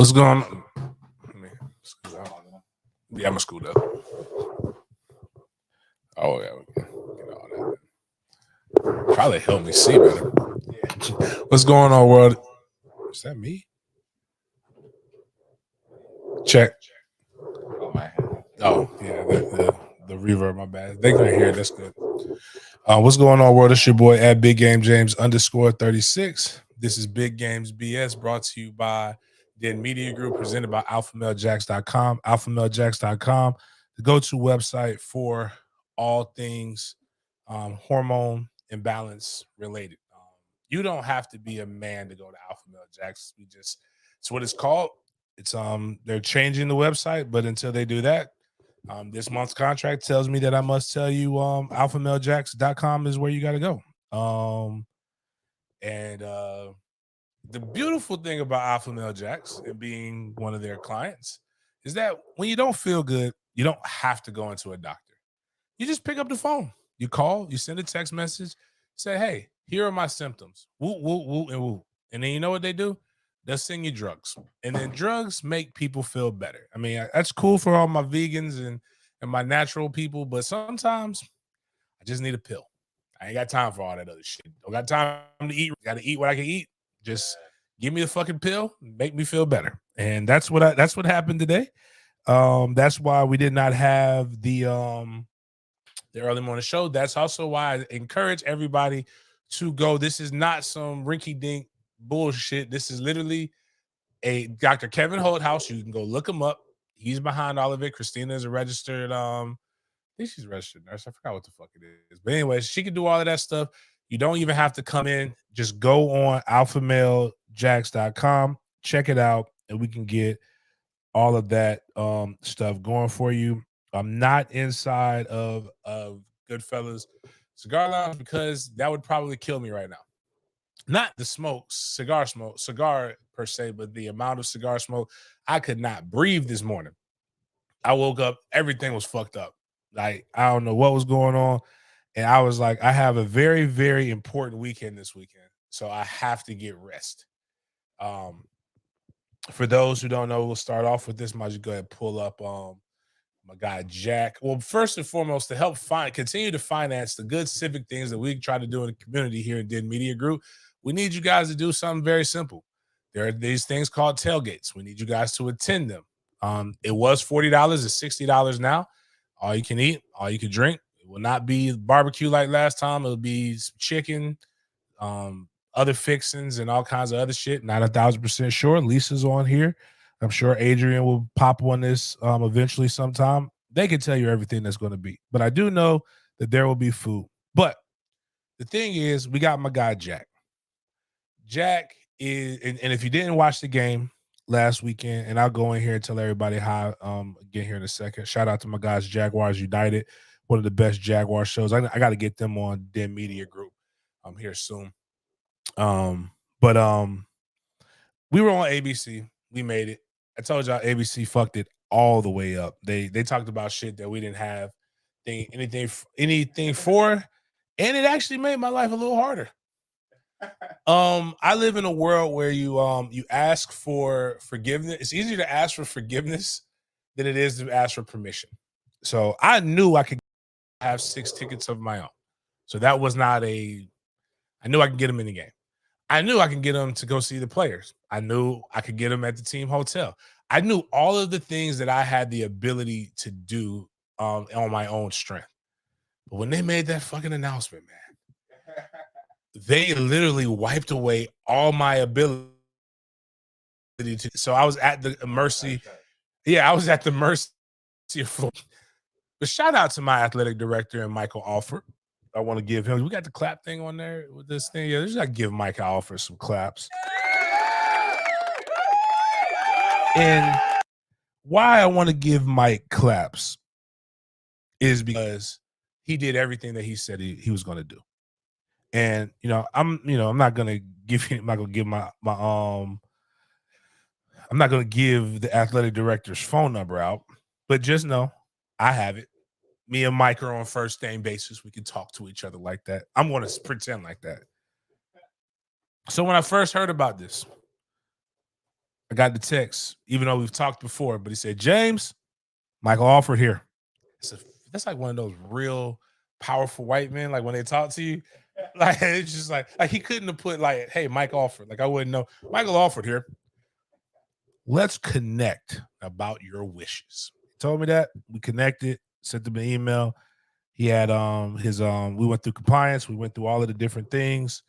What's going on? Yeah, I'm gonna scoot up. Oh yeah, we can get all that. Probably help me see better. What's going on, world? Is that me? Check. Oh yeah, the reverb. My bad. They gonna hear it. That's good. What's going on, world? It's your boy at Big Game James _36. This is Big Games BS, brought to you by Den Media Group, presented by AlphaMaleJax.com. AlphaMaleJax.com, the go-to website for all things hormone imbalance related. You don't have to be a man to go to Alpha Male Jax. It's what it's called. It's they're changing the website, but until they do that, this month's contract tells me that I must tell you AlphaMaleJax.com is where you got to go. And the beautiful thing about Alpha Male Jax and being one of their clients is that when you don't feel good, you don't have to go into a doctor. You just pick up the phone. You call, you send a text message, say, hey, here are my symptoms. Woo, woo, woo, and woo. And then you know what they do? They'll send you drugs. And then drugs make people feel better. I mean, that's cool for all my vegans and my natural people, but sometimes I just need a pill. I ain't got time for all that other shit. Don't got time to eat. Got to eat what I can eat. Just give me the fucking pill, make me feel better. And that's what happened today. That's why we did not have the early morning show. That's also why I encourage everybody to go. This is not some rinky-dink bullshit. This is literally a Dr. Kevin Holthouse. You can go look him up. He's behind all of it. Christina is a registered I think she's a registered nurse. I forgot what the fuck it is. But anyways, she can do all of that stuff. You don't even have to come in. Just go on alphamalejax.com, check it out, and we can get all of that stuff going for you. I'm not inside of Goodfellas Cigar Lounge because that would probably kill me right now. Not the cigar per se, but the amount of cigar smoke. I could not breathe this morning. I woke up, everything was fucked up. Like, I don't know what was going on. And I was like, I have a very, very important weekend this weekend. So I have to get rest. For those who don't know, we'll start off with this. Might just go ahead and pull up my guy Jack. Well, first and foremost, to help continue to finance the good civic things that we try to do in the community here in Den Media Group, we need you guys to do something very simple. There are these things called tailgates. We need you guys to attend them. It was $40, it's $60 now. All you can eat, all you can drink. It will not be barbecue like last time. It'll be chicken, other fixings, and all kinds of other shit. Not 1,000% sure. Lisa's on here. I'm sure Adrian will pop on this eventually sometime. They can tell you everything that's going to be. But I do know that there will be food. But the thing is, we got my guy Jack. Jack is, and if you didn't watch the game last weekend, and I'll go in here and tell everybody how get here in a second. Shout out to my guys, Jaguars United, one of the best Jaguar shows. I got to get them on Den Media Group here soon. But we were on ABC. We made it. I told y'all ABC fucked it all the way up. They talked about shit that we didn't have anything for, and it actually made my life a little harder. I live in a world where you ask for forgiveness. It's easier to ask for forgiveness than it is to ask for permission. So I knew I could have 6 tickets of my own. So that was not I knew I could get them in the game. I knew I could get them to go see the players. I knew I could get them at the team hotel. I knew all of the things that I had the ability to do on my own strength. But when they made that fucking announcement, man, they literally wiped away all my ability to. So I was at the mercy. Yeah, I was at the mercy of. But shout out to my athletic director and Michael Alford. I want to give him. We got the clap thing on there with this thing. Yeah, just got to give Mike Alford some claps. And why I want to give Mike claps is because he did everything that he said he was going to do. And I'm not gonna give I'm not gonna give I'm not gonna give the athletic director's phone number out, but just know I have it. Me and Mike are on first name basis. We can talk to each other like that. I'm gonna pretend like that. So when I first heard about this, I got the text, even though we've talked before, but he said, James, Michael Alford here. It's a, that's like one of those real powerful white men, like when they talk to you. Like it's just like he couldn't have put like, hey, Mike Alford. Like I wouldn't know. Michael Alford here. Let's connect about your wishes. He told me that. We connected, sent him an email. He had his we went through compliance, we went through all of the different things.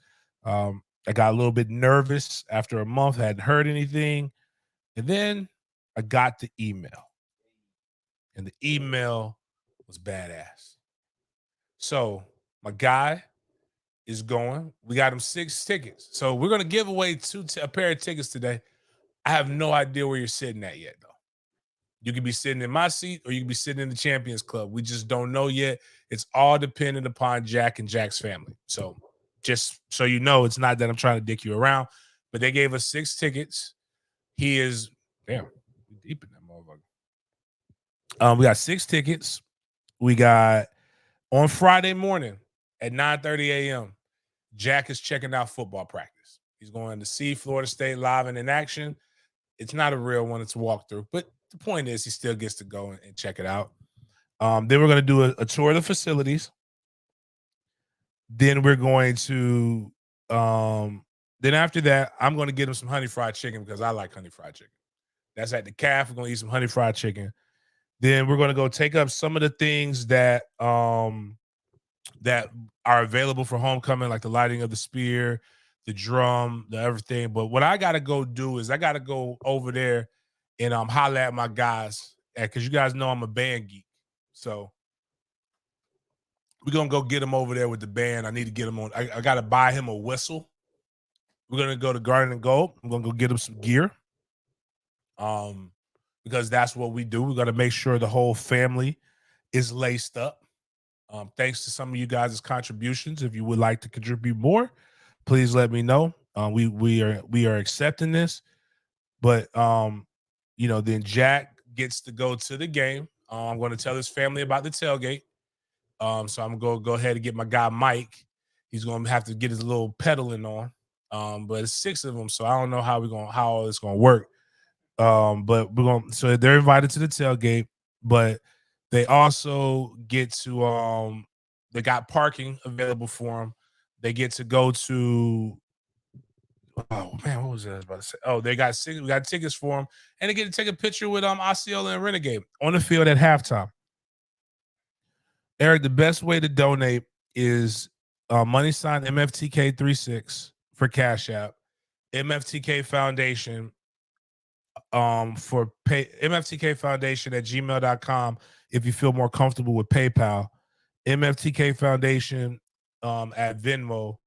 I got a little bit nervous after a month, hadn't heard anything. And then I got the email. And the email was badass. So my guy is going. We got him 6 tickets. So we're gonna give away a pair of tickets today. I have no idea where you're sitting at yet, though. You could be sitting in my seat or you could be sitting in the Champions Club. We just don't know yet. It's all dependent upon Jack and Jack's family. So just so you know, it's not that I'm trying to dick you around, but they gave us 6 tickets. He is damn deep in that motherfucker. We got 6 tickets. We got on Friday morning at 9:30 a.m. Jack is checking out football practice. He's going to see Florida State live and in action. It's not a real one, it's a walkthrough. But the point is he still gets to go and check it out. Then we're going to do a tour of the facilities. Then we're going to then after that, I'm going to get him some honey fried chicken because I like honey fried chicken. That's at the calf. We're going to eat some honey fried chicken. Then we're going to go take up some of the things that that are available for homecoming, like the lighting of the spear, the drum, the everything. But what I got to go do is I got to go over there and holler at my guys because you guys know I'm a band geek. So we're going to go get him over there with the band. I need to get him on. I got to buy him a whistle. We're going to go to Garden and Gold. I'm going to go get him some gear because that's what we do. We got to make sure the whole family is laced up. Thanks to some of you guys' contributions. If you would like to contribute more, please let me know. We are accepting this, but then Jack gets to go to the game. I'm going to tell his family about the tailgate. So I'm going to go ahead and get my guy Mike. He's going to have to get his little pedaling on. But it's 6 of them, so I don't know how all it's going to work. But so they're invited to the tailgate, but they also get to they got parking available for them. They get to go to what was that I was about to say? Oh, we got tickets for them, and they get to take a picture with Osceola and Renegade on the field at halftime. Eric, the best way to donate is money sign MFTK36 for Cash App, MFTK Foundation for MFTK Foundation at gmail.com if you feel more comfortable with PayPal, MFTK Foundation at Venmo,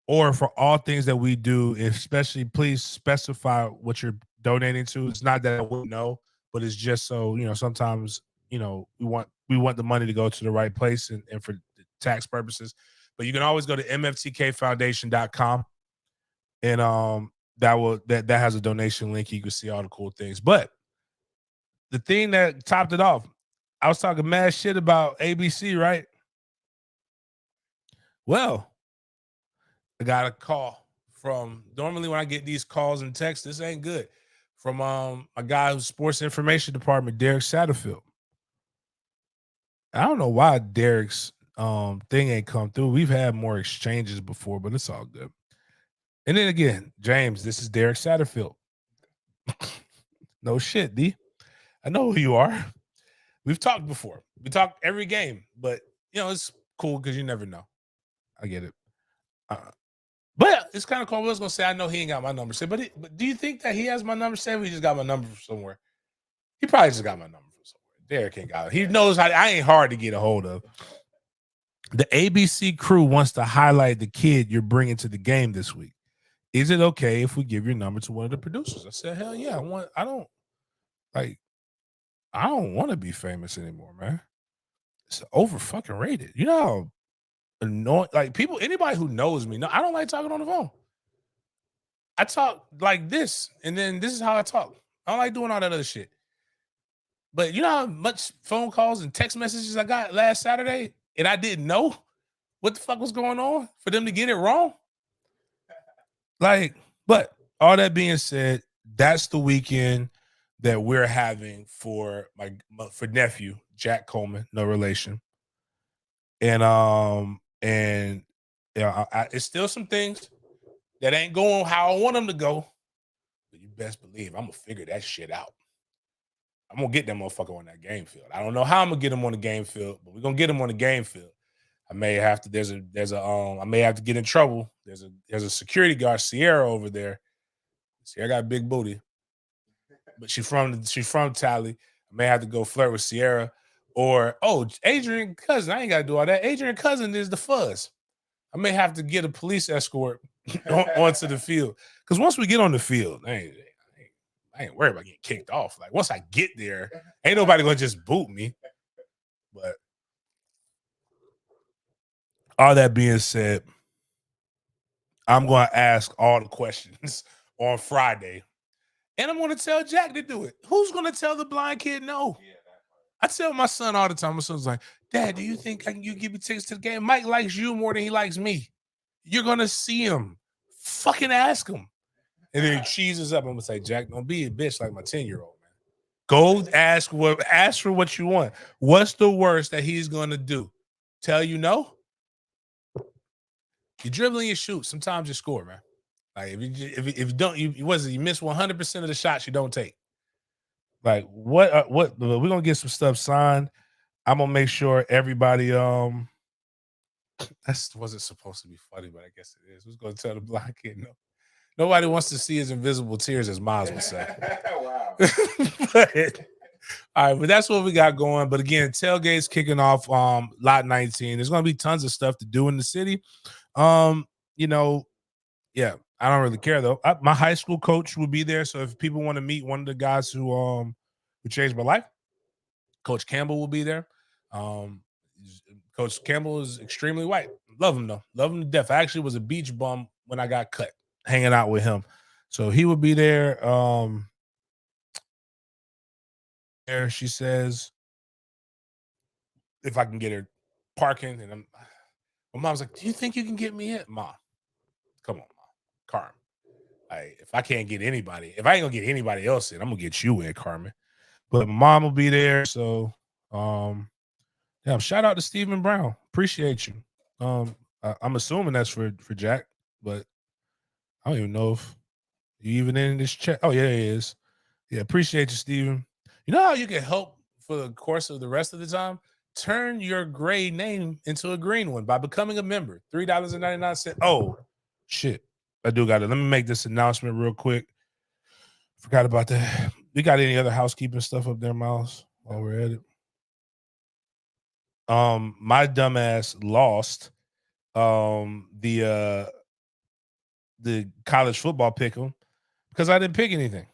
or for all things that we do, especially please specify what you're donating to. It's not that I wouldn't know, but it's just so, sometimes, we want the money to go to the right place and for tax purposes. But you can always go to mftkfoundation.com and that has a donation link. You can see all the cool things. But the thing that topped it off, I was talking mad shit about ABC, right? Well, I got a call from, normally when I get these calls and texts, this ain't good, from a guy who's sports information department, Derek Satterfield. I don't know why Derek's thing ain't come through. We've had more exchanges before, but it's all good. And then again, James, this is Derek Satterfield. No shit, D. I know who you are. We've talked before. We talk every game, but it's cool because you never know. I get it. But it's kind of cool. I was gonna say I know he ain't got my number saved, but do you think that he has my number saved? Or he just got my number from somewhere. He probably just got my number from somewhere. Derek ain't got it. He knows I ain't hard to get a hold of. The ABC crew wants to highlight the kid you're bringing to the game this week. Is it okay if we give your number to one of the producers? I said, hell yeah. I don't want to be famous anymore, man. It's over fucking rated. You know how annoying, like people, anybody who knows me, no, I don't like talking on the phone. I talk like this, and then this is how I talk. I don't like doing all that other shit. But you know how much phone calls and text messages I got last Saturday, and I didn't know what the fuck was going on for them to get it wrong? Like, but all that being said, that's the weekend that we're having for for nephew Jack Coleman, no relation, and yeah, it's still some things that ain't going how I want them to go, but you best believe I'm gonna figure that shit out. I'm gonna get that motherfucker on that game field. I don't know how I'm gonna get him on the game field, but we're gonna get him on the game field. I may have to. I may have to get in trouble. There's a security guard, Sierra, over there. Sierra got a big booty, but she's from Tally. I may have to go flirt with Sierra, or Adrian Cousin. I ain't gotta do all that. Adrian Cousin is the fuzz. I may have to get a police escort onto the field because once we get on the field, I ain't worried about getting kicked off. Like once I get there, ain't nobody gonna just boot me. But all that being said, I'm gonna ask all the questions on Friday, and I'm gonna tell Jack to do it. Who's gonna tell the blind kid no? I tell my son all the time. My son's like, "Dad, do you think you give me tickets to the game? Mike likes you more than he likes me. You're gonna see him. Fucking ask him." And then he cheeses up. I'm gonna say, Jack, don't be a bitch like my 10-year-old, man. Go ask for what you want. What's the worst that he's gonna do? Tell you no? You dribble and you shoot. Sometimes you score, man. Like if you don't, you miss 100% of the shots you don't take. Like what we're gonna get some stuff signed. I'm gonna make sure everybody that wasn't supposed to be funny, but I guess it is. Who's gonna tell the blind kid no? Nobody wants to see his invisible tears, as Miles would say. Wow. But, all right, but that's what we got going. But again, tailgate's kicking off lot 19. There's gonna be tons of stuff to do in the city. Um, you know, yeah, I don't really care though. My high school coach will be there. So if people want to meet one of the guys who changed my life, Coach Campbell will be there. Um, Coach Campbell is extremely white. Love him though. Love him to death. I actually was a beach bum when I got cut, hanging out with him. So he will be there. There she says, if I can get her parking, and my mom's like, "Do you think you can get me in?" Mom, come on, mom, Carmen. If I can't get anybody, if I ain't gonna get anybody else in, I'm gonna get you in, Carmen. But mom will be there. So yeah, shout out to Stephen Brown. Appreciate you. I'm assuming that's for Jack, but I don't even know if you even in this chat. Oh yeah, he is. Yeah, appreciate you, Stephen. You know how you can help for the course of the rest of the time? Turn your gray name into a green one by becoming a member. $3.99. Oh, shit. I do got it. Let me make this announcement real quick. Forgot about that. We got any other housekeeping stuff up there, Miles, while we're at it? My dumbass lost the college football pick 'em because I didn't pick anything.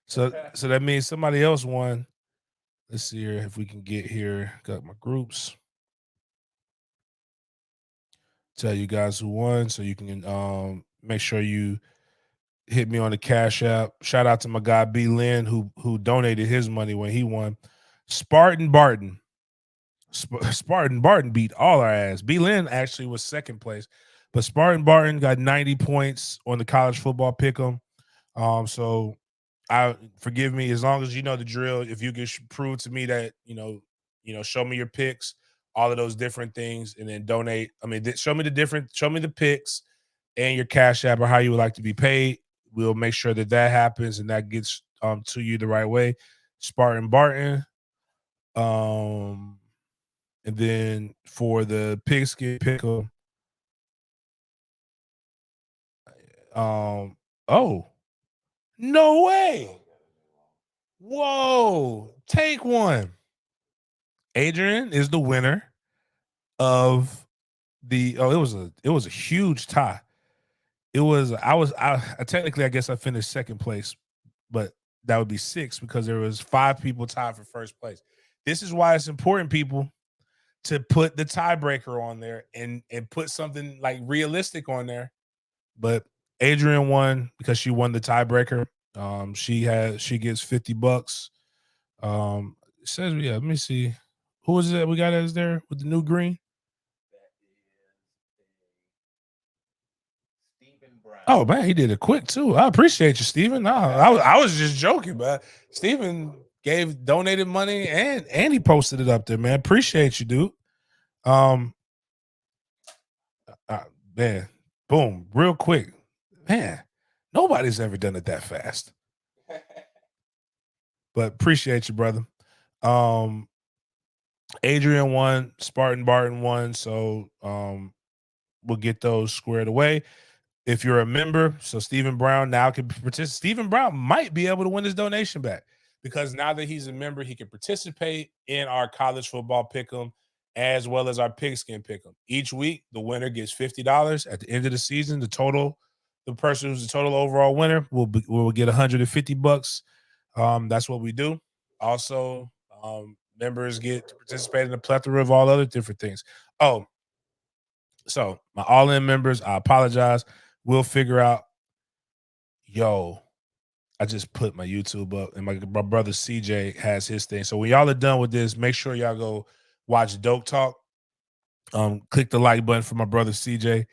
So that means somebody else won. Let's see here if we can get here. Got my groups. Tell you guys who won, so you can make sure you hit me on the Cash App. Shout out to my guy B Lynn who donated his money when he won. Spartan Barton. Spartan Barton beat all our ass. B Lynn actually was second place, but Spartan Barton got 90 points on the college football pick'em. So I forgive me as long as you know the drill. If you can prove to me that show me your picks, all of those different things, and then donate. I mean, show me the picks and your Cash App or how you would like to be paid. We'll make sure that happens and that gets to you the right way. Spartan Barton. And then for the pigskin pickle, oh, no way. Whoa, take one. Adrian is the winner of the it was a huge tie. It was I technically I guess I finished second place, but that would be 6 because there was 5 people tied for first place. This is why it's important, people, to put the tiebreaker on there and put something like realistic on there. But Adrian won because she won the tiebreaker. She gets $50. It says let me see. Who is it that we got as there with the new green? Oh man, he did it quick too. I appreciate you, Steven. No, I was just joking, but Steven donated money and he posted it up there, man. Appreciate you, dude. Um, uh, man, boom, real quick, man. Nobody's ever done it that fast, but appreciate you, brother. Um, Adrian won, Spartan Barton won, so we'll get those squared away. If you're a member, so Stephen Brown now can participate. Stephen Brown might be able to win his donation back because now that he's a member, he can participate in our college football pick'em as well as our pigskin pick'em. Each week, the winner gets $50. At the end of the season, the person who's the total overall winner will get $150. That's what we do. Also, members get to participate in a plethora of all other different things. Oh, so my all-in members, I apologize. We'll figure out. Yo, I just put my YouTube up, and my brother CJ has his thing. So when y'all are done with this, make sure y'all go watch Dope Talk. Click the like button for my brother CJ.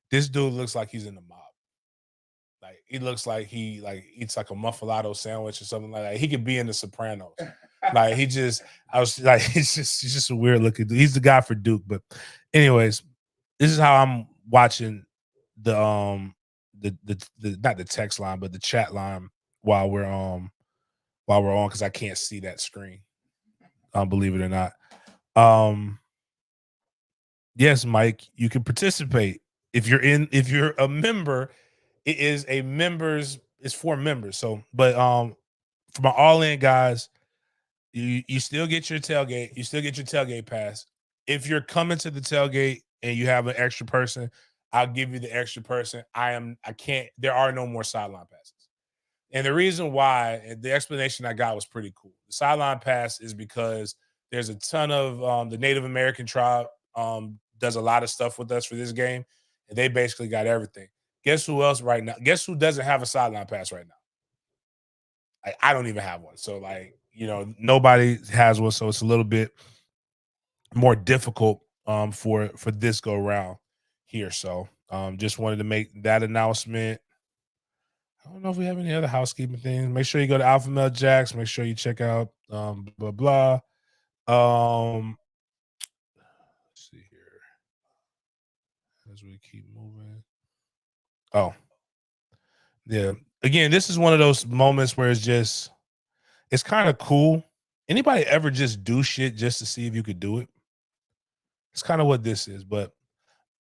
This dude looks like he's in the mob. Like he looks like he eats like a muffalado sandwich or something like that. He could be in the Sopranos. Like I was like, he's just a weird looking dude. He's the guy for Duke. But anyways, this is how I'm watching the not the text line, but the chat line while we're on because I can't see that screen. Believe it or not. Yes, Mike, you can participate if you're a member. It is a members. It's for members. So, but for my all in guys, you still get your tailgate. You still get your tailgate pass. If you're coming to the tailgate and you have an extra person, I'll give you the extra person. I can't. There are no more sideline passes. And the reason why, and the explanation I got was pretty cool. The sideline pass is because there's a ton of the Native American tribe does a lot of stuff with us for this game, and they basically got everything. Guess who else right now? Guess who doesn't have a sideline pass right now? I don't even have one. So nobody has one. So it's a little bit more difficult for this go round here. So just wanted to make that announcement. I don't know if we have any other housekeeping things. Make sure you go to Alpha Male Jacks. Make sure you check out blah blah. Let's see here as we keep moving. Oh, yeah. Again, this is one of those moments where it's kind of cool. Anybody ever just do shit just to see if you could do it? It's kind of what this is. But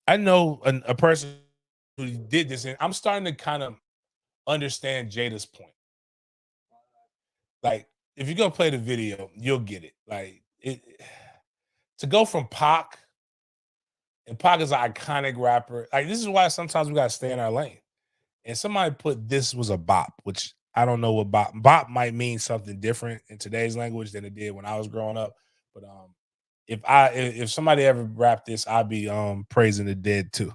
I know a person who did this, and I'm starting to kind of understand Jada's point. Like, if you go play the video, you'll get it. Like, to go from Pac, and Pac is an iconic rapper. Like, this is why sometimes we gotta stay in our lane. And somebody put this was a bop, which I don't know what bop. Bop might mean something different in today's language than it did when I was growing up. But if somebody ever rapped this, I'd be praising the dead too.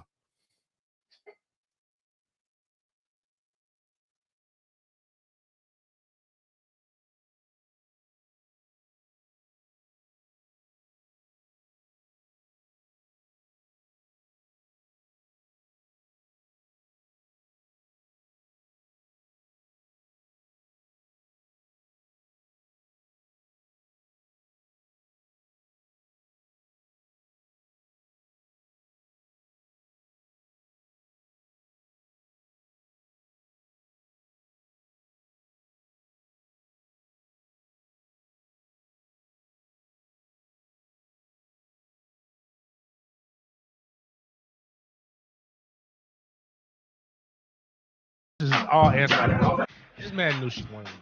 This is all answer. This man knew she wanted me.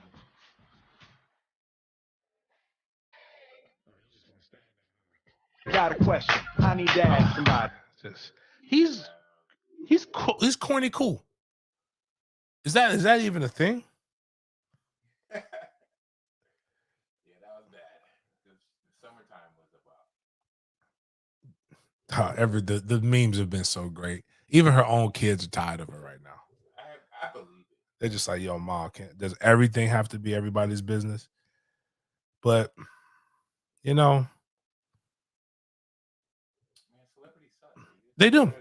Got a question. I need to ask somebody. He's cool. He's corny cool. Is that even a thing? Yeah, that was bad. The summertime was about. However, the memes have been so great. Even her own kids are tired of her right now. I believe it. They're just like, yo, mom, does everything have to be everybody's business? But you know, Man, celebrities suck. they do.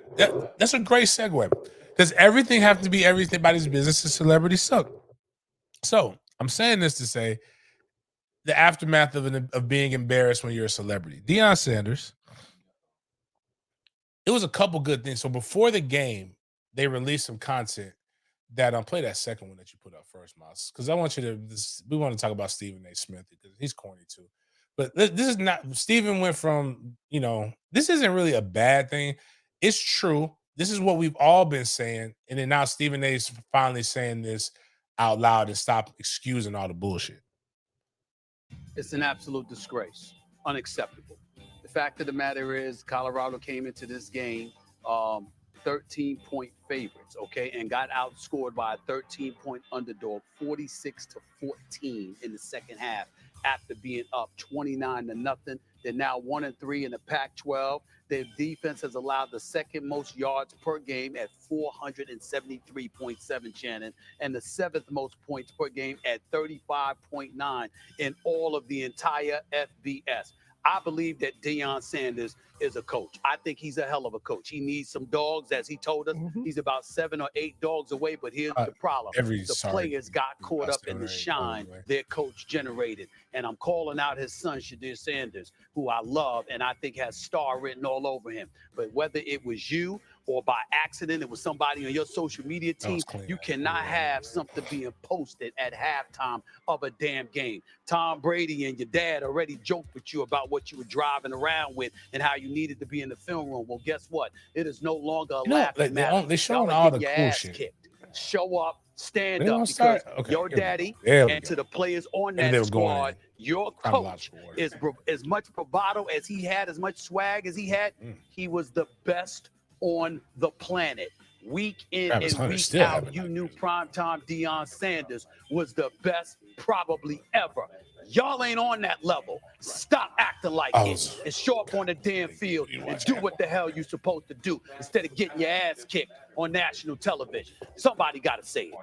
That's a great segue. Does everything have to be everybody's business? And celebrities suck. So I'm saying this to say the aftermath of being embarrassed when you're a celebrity. Deion Sanders. It was a couple good things. So before the game, they released some content that play that second one that you put up first, Miles, because I want you to. We want to talk about Stephen A. Smith because he's corny too. But this is not. Stephen went from this isn't really a bad thing. It's true. This is what we've all been saying, and then now Stephen A. is finally saying this out loud and stop excusing all the bullshit. It's an absolute disgrace, unacceptable. The fact of the matter is, Colorado came into this game 13-point favorites, okay, and got outscored by a 13-point underdog, 46-14 in the second half after being up 29-0. They're now 1-3 in the Pac-12. Their defense has allowed the second most yards per game at 473.7, Shannon, and the seventh most points per game at 35.9 in all of the entire FBS. I believe that Deion Sanders is a coach. I think he's a hell of a coach. He needs some dogs, as he told us. He's about 7 or 8 dogs away, but here's the problem. The players got caught up in the shine their coach generated. And I'm calling out his son, Shadir Sanders, who I love and I think has star written all over him. But whether it was you or by accident, it was somebody on your social media team, you cannot have something being posted at halftime of a damn game. Tom Brady and your dad already joked with you about what you were driving around with and how you needed to be in the film room. Well, guess what? It is no longer a laughing matter. They're showing all the cool shit. Kicked. Show up, stand up, because your daddy and to the players on that squad, your coach is as much bravado as he had, as much swag as he had. He was the best on the planet. Week in and week out, you knew primetime Deion Sanders was the best probably ever. Y'all ain't on that level. Stop acting like it and show up on the damn field and do what the hell you're supposed to do instead of getting your ass kicked on national television. Somebody got to say it.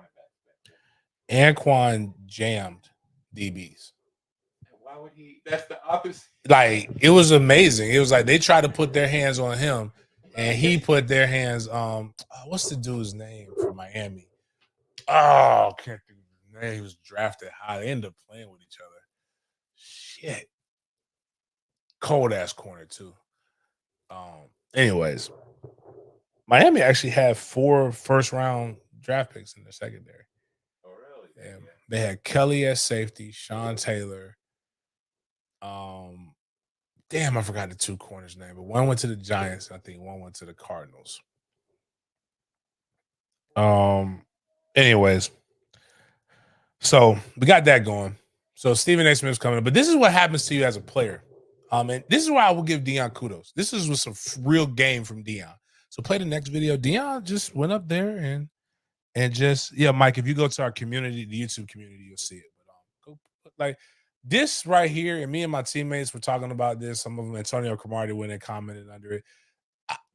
Anquan jammed DBs. Why would he? That's the opposite. Like, it was amazing. It was like they tried to put their hands on him, and he put their hands on what's the dude's name from Miami? Oh, can't think of his name. He was drafted high. They ended up playing with each other. Shit. Cold ass corner too. Anyways, Miami actually had 4 first-round draft picks in their secondary. Oh, really? Yeah. They had Kelly at safety, Sean Taylor. Damn, I forgot the 2 corners' name, but one went to the Giants. I think one went to the Cardinals. Anyways, so we got that going. So Stephen A. Smith's coming up, but this is what happens to you as a player. And this is why I will give Deion kudos. This is with some real game from Deion. So play the next video. Deion just went up there and just Mike. If you go to our community, the YouTube community, you'll see it. But go like this right here, and me and my teammates were talking about this. Some of them, Antonio Cromartie, went and commented under it.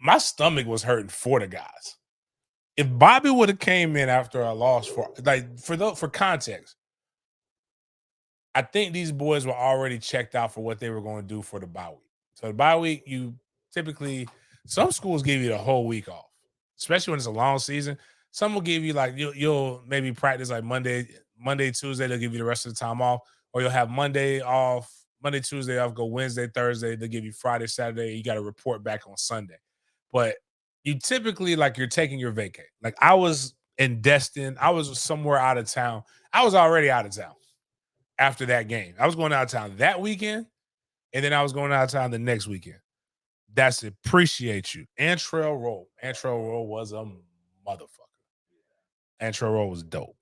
My stomach was hurting for the guys. If Bobby would have came in after a loss for context, I think these boys were already checked out for what they were going to do for the bye week. So the bye week, you typically, some schools give you the whole week off, especially when it's a long season. Some will give you like you'll maybe practice like Monday, Tuesday. They'll give you the rest of the time off, or you'll have Monday off, Monday, Tuesday off, go Wednesday, Thursday. They'll give you Friday, Saturday. You got to report back on Sunday. But you typically you're taking your vacay. Like I was in Destin, I was somewhere out of town. I was already out of town. After that game, I was going out of town that weekend, and then I was going out of town the next weekend. That's it. Appreciate you. Antrell Roll was a motherfucker. Antrell Roll was dope.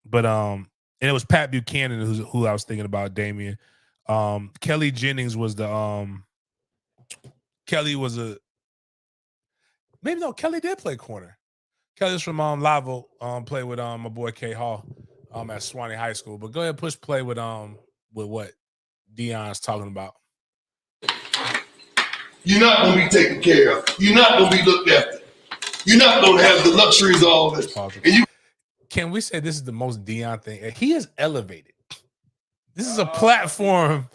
But and it was Pat Buchanan who I was thinking about, Damien. Kelly Jennings was Kelly did play corner. Kelly's from Lavo, played with my boy K Hall at Swanee High School. But go ahead, push play with what Deion's talking about. You're not gonna be taken care of. You're not gonna be looked after. You're not gonna have the luxuries of all this. Can we say this is the most Deion thing? He is elevated. This is a platform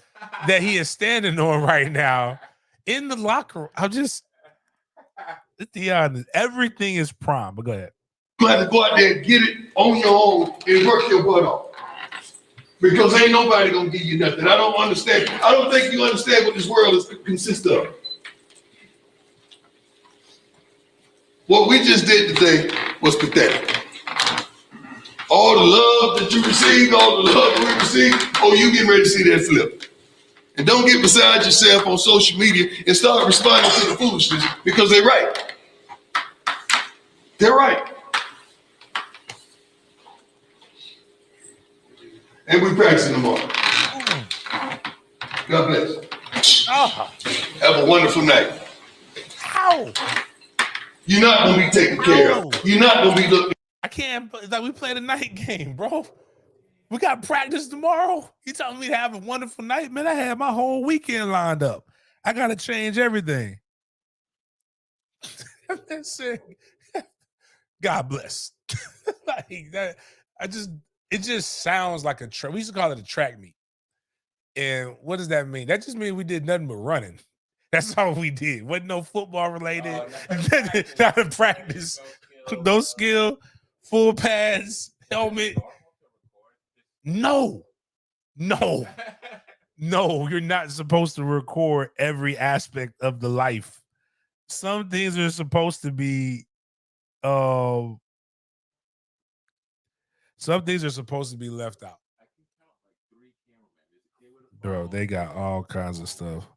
that he is standing on right now in the locker room. Deion, everything is prime. But go ahead. You have to go out there and get it on your own and work your butt off. Because ain't nobody gonna give you nothing. I don't understand. I don't think you understand what this world consists of. What we just did today was pathetic. All the love that you received, all the love that we received, oh, you getting ready to see that flip. And don't get beside yourself on social media and start responding to the foolishness because they're right. They're right. And we practicing tomorrow. God bless. Have a wonderful night. Ow. You're not going to be taken care of. You're not going to be looked. I can't. Like, we played a night game, bro. We got practice tomorrow. You telling me to have a wonderful night, man? I had my whole weekend lined up. I got to change everything. God bless. Like that. It just sounds like a track. We used to call it a track meet. And what does that mean? That just means we did nothing but running. That's all we did. Wasn't no football related. Not a practice. No skill. Full pads. Helmet. No. You're not supposed to record every aspect of the life. Some things are supposed to be left out. Bro, they got all kinds of stuff.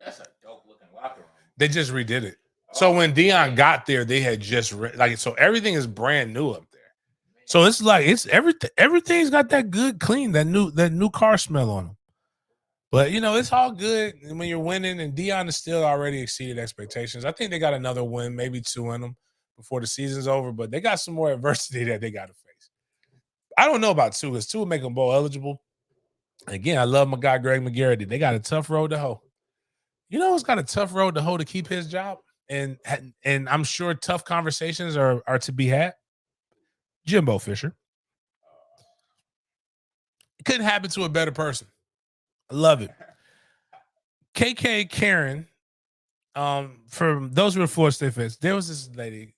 That's a dope looking locker room. They just redid it. So when Deion got there, they had just so everything is brand new up there. So it's like everything. Everything's got that good, clean, that new car smell on them. But it's all good when you're winning. And Deion has still already exceeded expectations. I think they got another win, maybe 2 in them before the season's over. But they got some more adversity that they got to face. I don't know about 2 because 2 will make them bowl eligible. Again, I love my guy Greg McGarity. They got a tough road to hoe. It's got a tough road to hoe to keep his job. And I'm sure tough conversations are to be had. Jimbo Fisher. It couldn't happen to a better person. I love it. KK Karen, for those who are Florida State fans, there was this lady.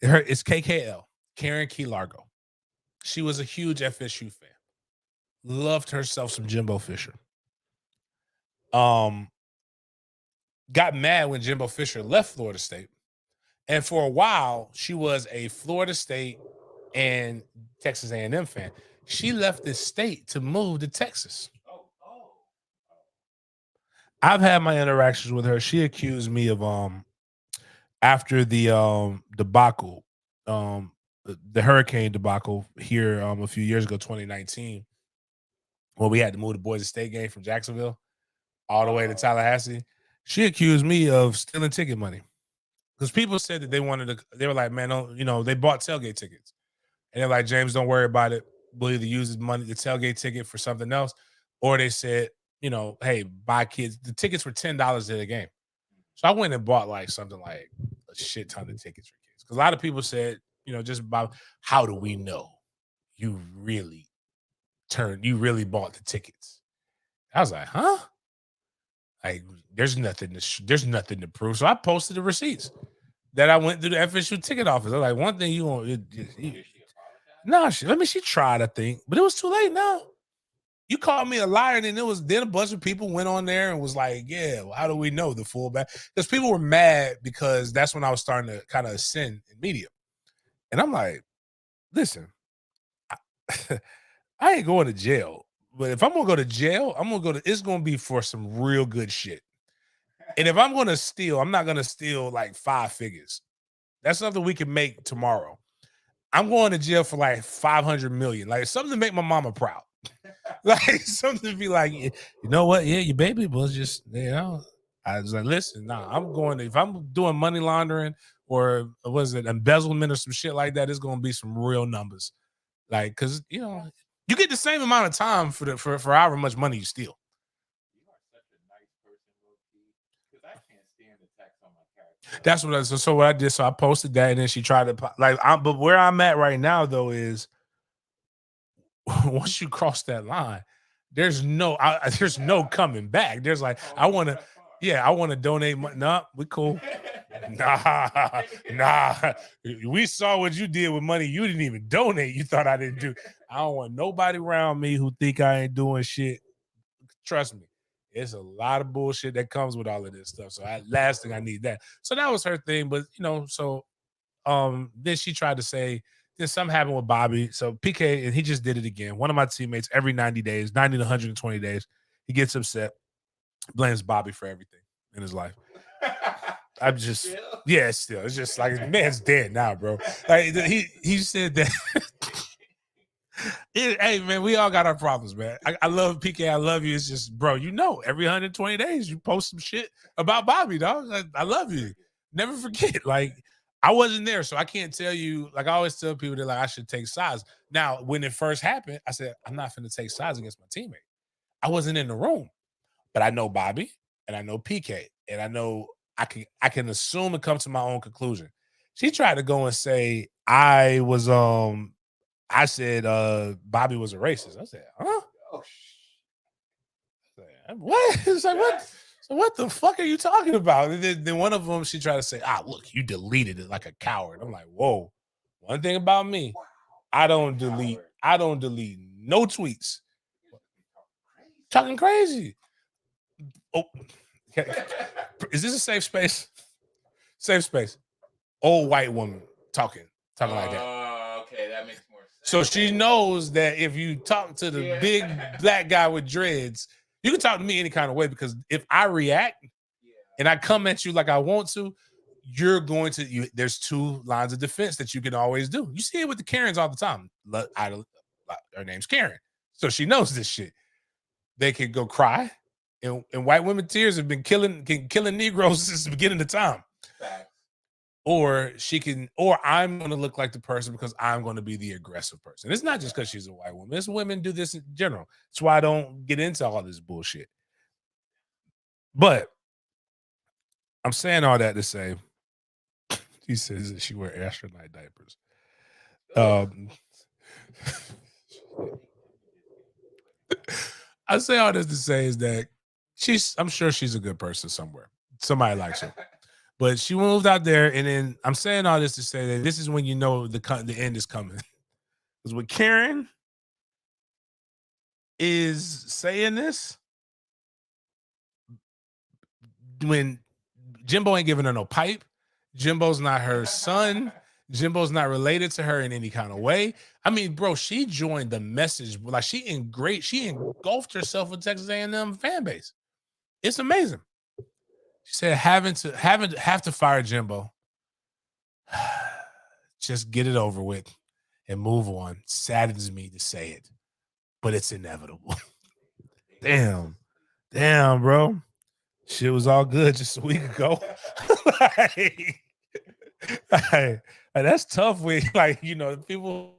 It's KKL, Karen Key Largo. She was a huge FSU fan. Loved herself some Jimbo Fisher. Got mad when Jimbo Fisher left Florida State. And for a while, she was a Florida State and Texas A&M fan. She left this state to move to Texas. I've had my interactions with her. She accused me of after the debacle, the hurricane debacle here a few years ago, 2019, when we had to move the Boise State game from Jacksonville all the way to Tallahassee. She accused me of stealing ticket money because people said that they were like, man, they bought tailgate tickets. And they're like, James, don't worry about it. We'll either use the tailgate ticket for something else. Or they said, hey, buy kids. The tickets were $10 at the game. So I went and bought something like a shit ton of tickets for kids. Because a lot of people said, just about how do we know you really bought the tickets? I was like, huh? Like, there's nothing to prove. So I posted the receipts that I went through the FSU ticket office. I was like, one thing you want, she tried, I think, but it was too late now. You called me a liar, and then a bunch of people went on there and was like, yeah, well, how do we know the fullback? Because people were mad because that's when I was starting to kind of ascend in media. And I'm like, listen, I ain't going to jail. But if I'm going to go to jail, it's going to be for some real good shit. And if I'm going to steal, I'm not going to steal like 5 figures. That's something we can make tomorrow. I'm going to jail for like 500 million. Like something to make my mama proud. Like something to be like, you know what? Yeah, your baby was just, I was like, listen, if I'm doing money laundering or embezzlement or some shit like that, it's going to be some real numbers. Like, because, you get the same amount of time for however much money you steal. You are such a nice person, low-key, because I can't stand attacks on my character. That's what I did. So I posted that, and then she tried to but where I'm at right now though is once you cross that line, there's no coming back. There's like, I want to donate money. Nah, we cool. Nah. We saw what you did with money you didn't even donate. You thought I didn't do. I don't want nobody around me who think I ain't doing shit. Trust me, it's a lot of bullshit that comes with all of this stuff. So last thing I need that. So that was her thing. But so then she tried to say then something happened with Bobby. So PK, and he just did it again. One of my teammates, every 90 days, 90 to 120 days, he gets upset, blames Bobby for everything in his life. I'm just, still, it's just like, the man's dead now, bro. Like he said that. Hey, man, we all got our problems, man. I love PK. I love you. It's just, bro, every 120 days you post some shit about Bobby, dog. I love you. Never forget. Like, I wasn't there, so I can't tell you. Like, I always tell people that like I should take sides. Now, when it first happened, I said, I'm not going to take sides against my teammate. I wasn't in the room, but I know Bobby and I know PK, and I know I can assume and come to my own conclusion. She tried to go and say I said Bobby was a racist. I said, huh? Oh, what? It's like, what? So what the fuck are you talking about? And then one of them, she tried to say, look, you deleted it like a coward. I'm like, whoa. One thing about me, I don't delete no tweets. Talking crazy. Oh, is this a safe space? Safe space. Old white woman talking like that. Okay, that makes more sense. So she knows that if you talk to the big black guy with dreads, you can talk to me any kind of way, because if I react and I come at you like I want to, you're going to, there's two lines of defense that you can always do. You see it with the Karens all the time. Her name's Karen. So she knows this shit. They can go cry, and white women tears have been killing Negroes since the beginning of time. Or I'm going to look like the person because I'm going to be the aggressive person. It's not just because she's a white woman. It's women do this in general. That's why I don't get into all this bullshit. But I'm saying all that to say, he says that she wear astronaut diapers. I say all this to say is that I'm sure she's a good person somewhere. Somebody likes her. But she moved out there, and then I'm saying all this to say that this is when you know the end is coming. Because when Karen is saying this, when Jimbo ain't giving her no pipe, Jimbo's not her son, Jimbo's not related to her in any kind of way. I mean, bro, she joined the message. Like, she engulfed herself with Texas A&M fan base. It's amazing. She said have to fire Jimbo. Just get it over with and move on. Saddens me to say it, but it's inevitable. Damn, bro. Shit was all good just a week ago. like, that's tough with, people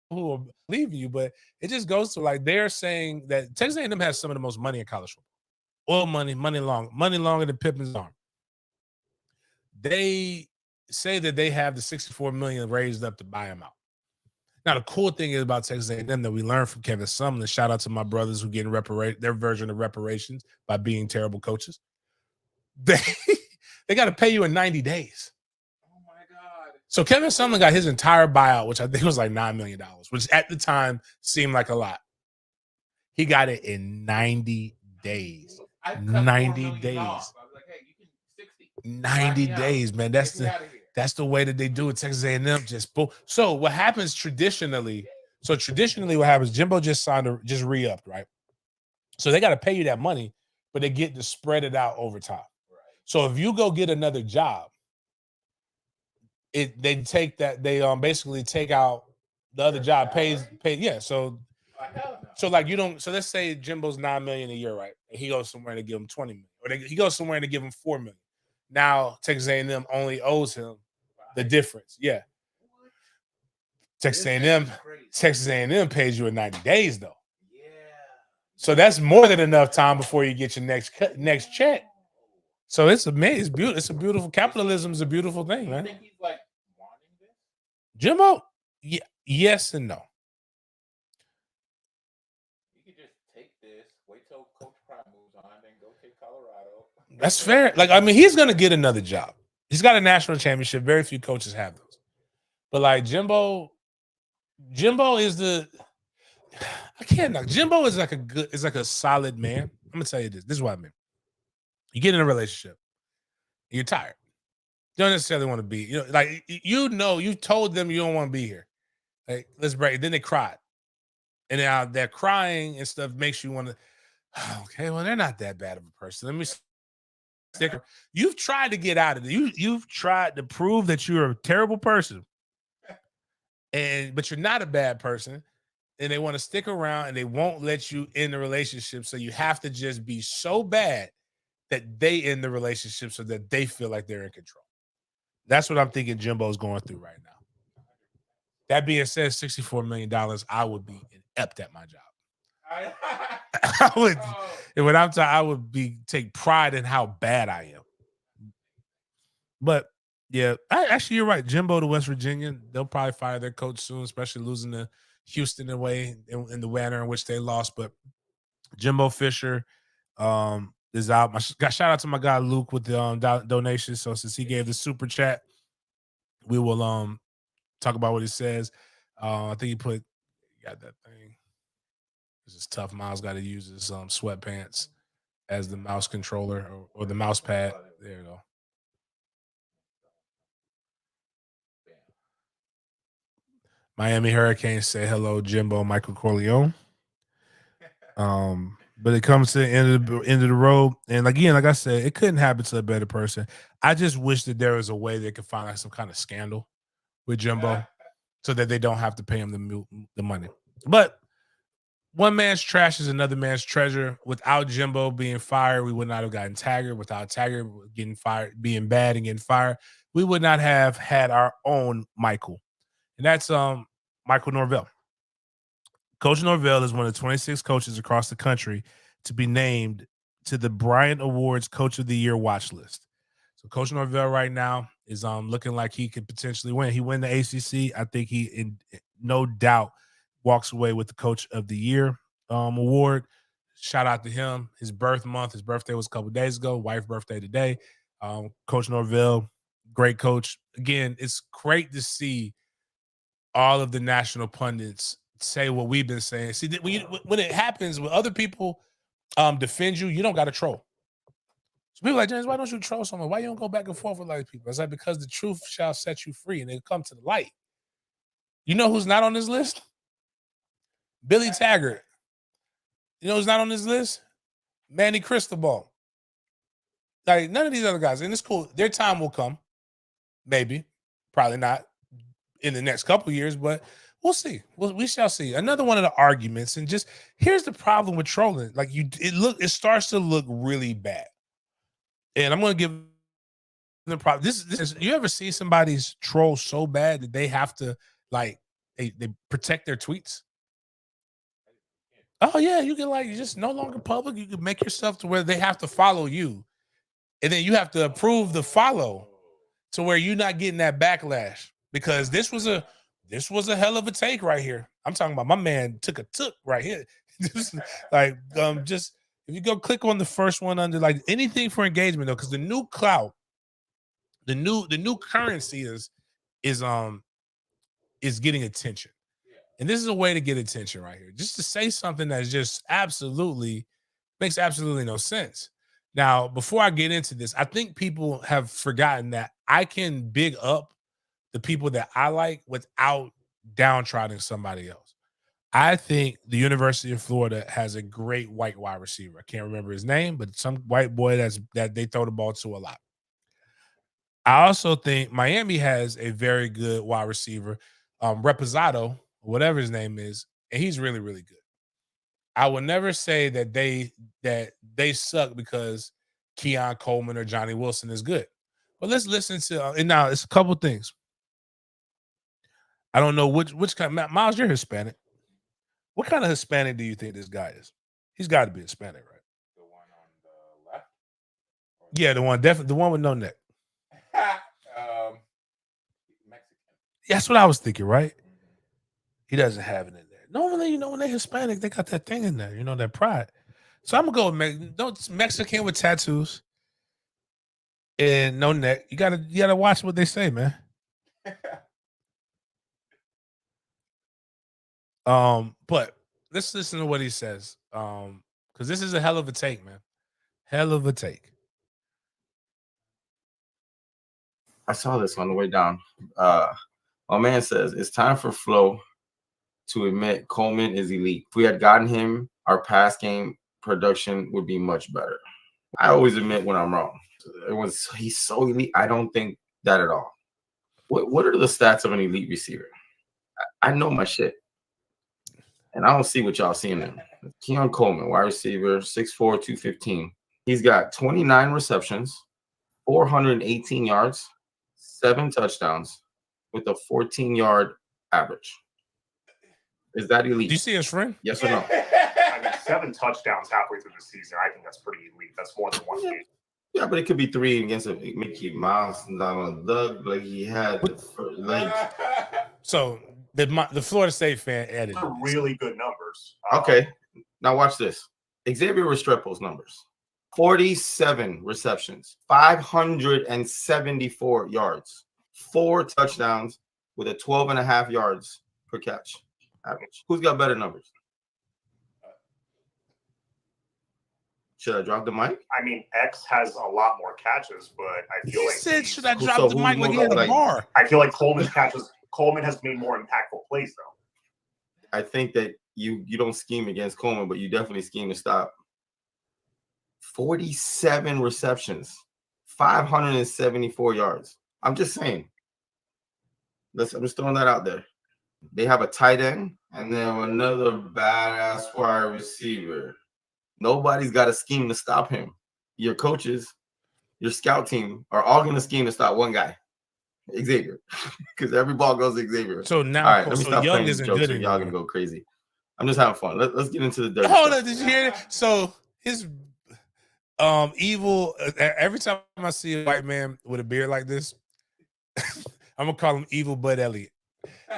who are leaving you, but it just goes to, like, they're saying that Texas A&M has some of the most money in college football. Oil money longer than Pippen's arm. They say that they have the $64 million raised up to buy him out. Now, the cool thing is about Texas A&M that we learned from Kevin Sumlin. Shout out to my brothers who getting their version of reparations by being terrible coaches. They got to pay you in 90 days. Oh my God! So Kevin Sumlin got his entire buyout, which I think was like $9 million, which at the time seemed like a lot. He got it in 90 days. 90 days. I was like, hey, you can 60. 90 days, man. That's the way that they do it. Texas A&M just pull. So what happens traditionally? What happens? Jimbo just re-upped, right? So they got to pay you that money, but they get to spread it out over time. Right. So if you go get another job, they basically take out the other job pays. Yeah. So like you don't. So let's say Jimbo's $9 million a year, right? And he goes somewhere to give him $20 million, or he goes somewhere to give him $4 million. Now Texas A&M only owes him the difference. Yeah. Texas A&M pays you in 90 days though. Yeah. So that's more than enough time before you get your next check. So it's amazing. It's beautiful. It's a beautiful. Capitalism is a beautiful thing, man. You think he's like wanting this? Jimbo, yes and no. You could just take this, wait till Coach Prime moves on, then go take Colorado. That's fair. Like, I mean, he's gonna get another job. He's got a national championship. Very few coaches have those. But like Jimbo is the I can't knock. Jimbo is like a solid man. I'm gonna tell you this. This is what I mean. You get in a relationship, you're tired. You don't necessarily want to be, you told them you don't want to be here. Like, let's break. Then they cried. And now they're crying and stuff makes you want to, okay, well, they're not that bad of a person. Let me stick. You've tried to get out of it. You've tried to prove that you're a terrible person. But you're not a bad person. And they want to stick around and they won't let you in the relationship. So you have to just be so bad that they end the relationship so that they feel like they're in control. That's what I'm thinking Jimbo's going through right now. That being said, $64 million, I would be inept at my job. I would, and when I'm talking, I would take pride in how bad I am. But yeah, actually, you're right. Jimbo to West Virginia, they'll probably fire their coach soon, especially losing to Houston in the manner in which they lost. But Jimbo Fisher is out. Shout out to my guy Luke with the donations. So since he gave the super chat, we will talk about what he says. I think he got that thing. This is tough. Miles got to use his sweatpants as the mouse controller or the mouse pad. There you go. Miami Hurricanes say hello, Jimbo, Michael Corleone. But it comes to the end of the road, and again, like I said, it couldn't happen to a better person. I just wish that there was a way they could find like some kind of scandal with Jimbo, so that they don't have to pay him the money. But one man's trash is another man's treasure. Without Jimbo being fired, we would not have gotten Taggart. Without Taggart getting fired, being bad and getting fired, we would not have had our own Michael. And that's Michael Norvell. Coach Norvell is one of 26 coaches across the country to be named to the Bryant Awards Coach of the Year watch list. So Coach Norvell right now is looking like he could potentially win. He win the ACC. I think he, no doubt, walks away with the Coach of the Year award. Shout out to him. His birthday was a couple days ago. Wife's birthday today. Coach Norvell, great coach. Again, it's great to see all of the national pundits say what we've been saying. See, when it happens, when other people defend you, you don't got to troll. So people are like, James, why don't you troll someone? Why you don't go back and forth with other people? It's like, because the truth shall set you free and it'll come to the light. You know who's not on this list? Billy Taggart. You know who's not on this list? Manny Cristobal. Like, none of these other guys. And it's cool. Their time will come. Maybe. Probably not in the next couple of years, but we'll see. We shall see. Another one of the arguments. And just here's the problem with trolling. Like, it starts to look really bad. And I'm going to give the problem. This is, you ever see somebody's troll so bad that they have to, like, they protect their tweets? Oh, yeah, you can, like, just no longer public. You can make yourself to where they have to follow you. And then you have to approve the follow to where you're not getting that backlash. Because this was a hell of a take right here. I'm talking about my man took right here. Just if you go click on the first one under, like, anything for engagement though, because the new clout, the new currency is getting attention. And this is a way to get attention right here. Just to say something that's just makes absolutely no sense. Now, before I get into this, I think people have forgotten that I can big up the people that I like without downtrodden somebody else. I think the University of Florida has a great white wide receiver. I can't remember his name, but some white boy that they throw the ball to a lot. I also think Miami has a very good wide receiver, Reposado, whatever his name is, and he's really, really good. I will never say that they suck because Keon Coleman or Johnny Wilson is good. But let's listen to and now it's a couple things. I don't know which kind. Miles, you're Hispanic. What kind of Hispanic do you think this guy is? He's got to be Hispanic, right? The one on the left? Yeah, the one with no neck. Mexican. That's what I was thinking, right? He doesn't have it in there. Normally, when they're Hispanic, they got that thing in there, that pride. So I'm gonna go with Mexican with tattoos and no neck. You gotta watch what they say, man. But let's listen to what he says. Because this is a hell of a take, man. Hell of a take. I saw this on the way down. My man says it's time for Flo to admit Coleman is elite. If we had gotten him, our pass game production would be much better. I always admit when I'm wrong. He's so elite. I don't think that at all. What are the stats of an elite receiver? I know my shit. And I don't see what y'all seeing him. Keon Coleman, wide receiver, 6'4", 215. He's got 29 receptions, 418 yards, 7 touchdowns with a 14-yard average. Is that elite? Do you see his friend? Yes or no? I mean, 7 touchdowns halfway through the season. I think that's pretty elite. That's more than one game. Yeah, but it could be 3 against a Mickey Mouse and Doug like he had. So the Florida State fan added. Those are really good numbers. Okay, now watch this. Xavier Restrepo's numbers: 47 receptions, 574 yards, 4 touchdowns with a 12.5 yards per catch average. Who's got better numbers? Should I drop the mic? I mean, X has a lot more catches, but I feel He like said, he's- "Should I drop the mic like he had a bar?" I feel like Coleman has made more impactful plays though. I think that you don't scheme against Coleman, but you definitely scheme to stop. 47 receptions, 574 yards. I'm just saying. I'm just throwing that out there. They have a tight end and then another badass wide receiver. Nobody's got a scheme to stop him. Your coaches, your scout team are all going to scheme to stop one guy, Xavier, because every ball goes to Xavier. So now, all right, let me stop Young playing isn't jokes good or y'all anymore. gonna go crazy. I'm just having fun. Let's get into the dirty Hold stuff. on, did you hear it? So his evil. Every time I see a white man with a beard like this, I'm gonna call him Evil Bud Elliott.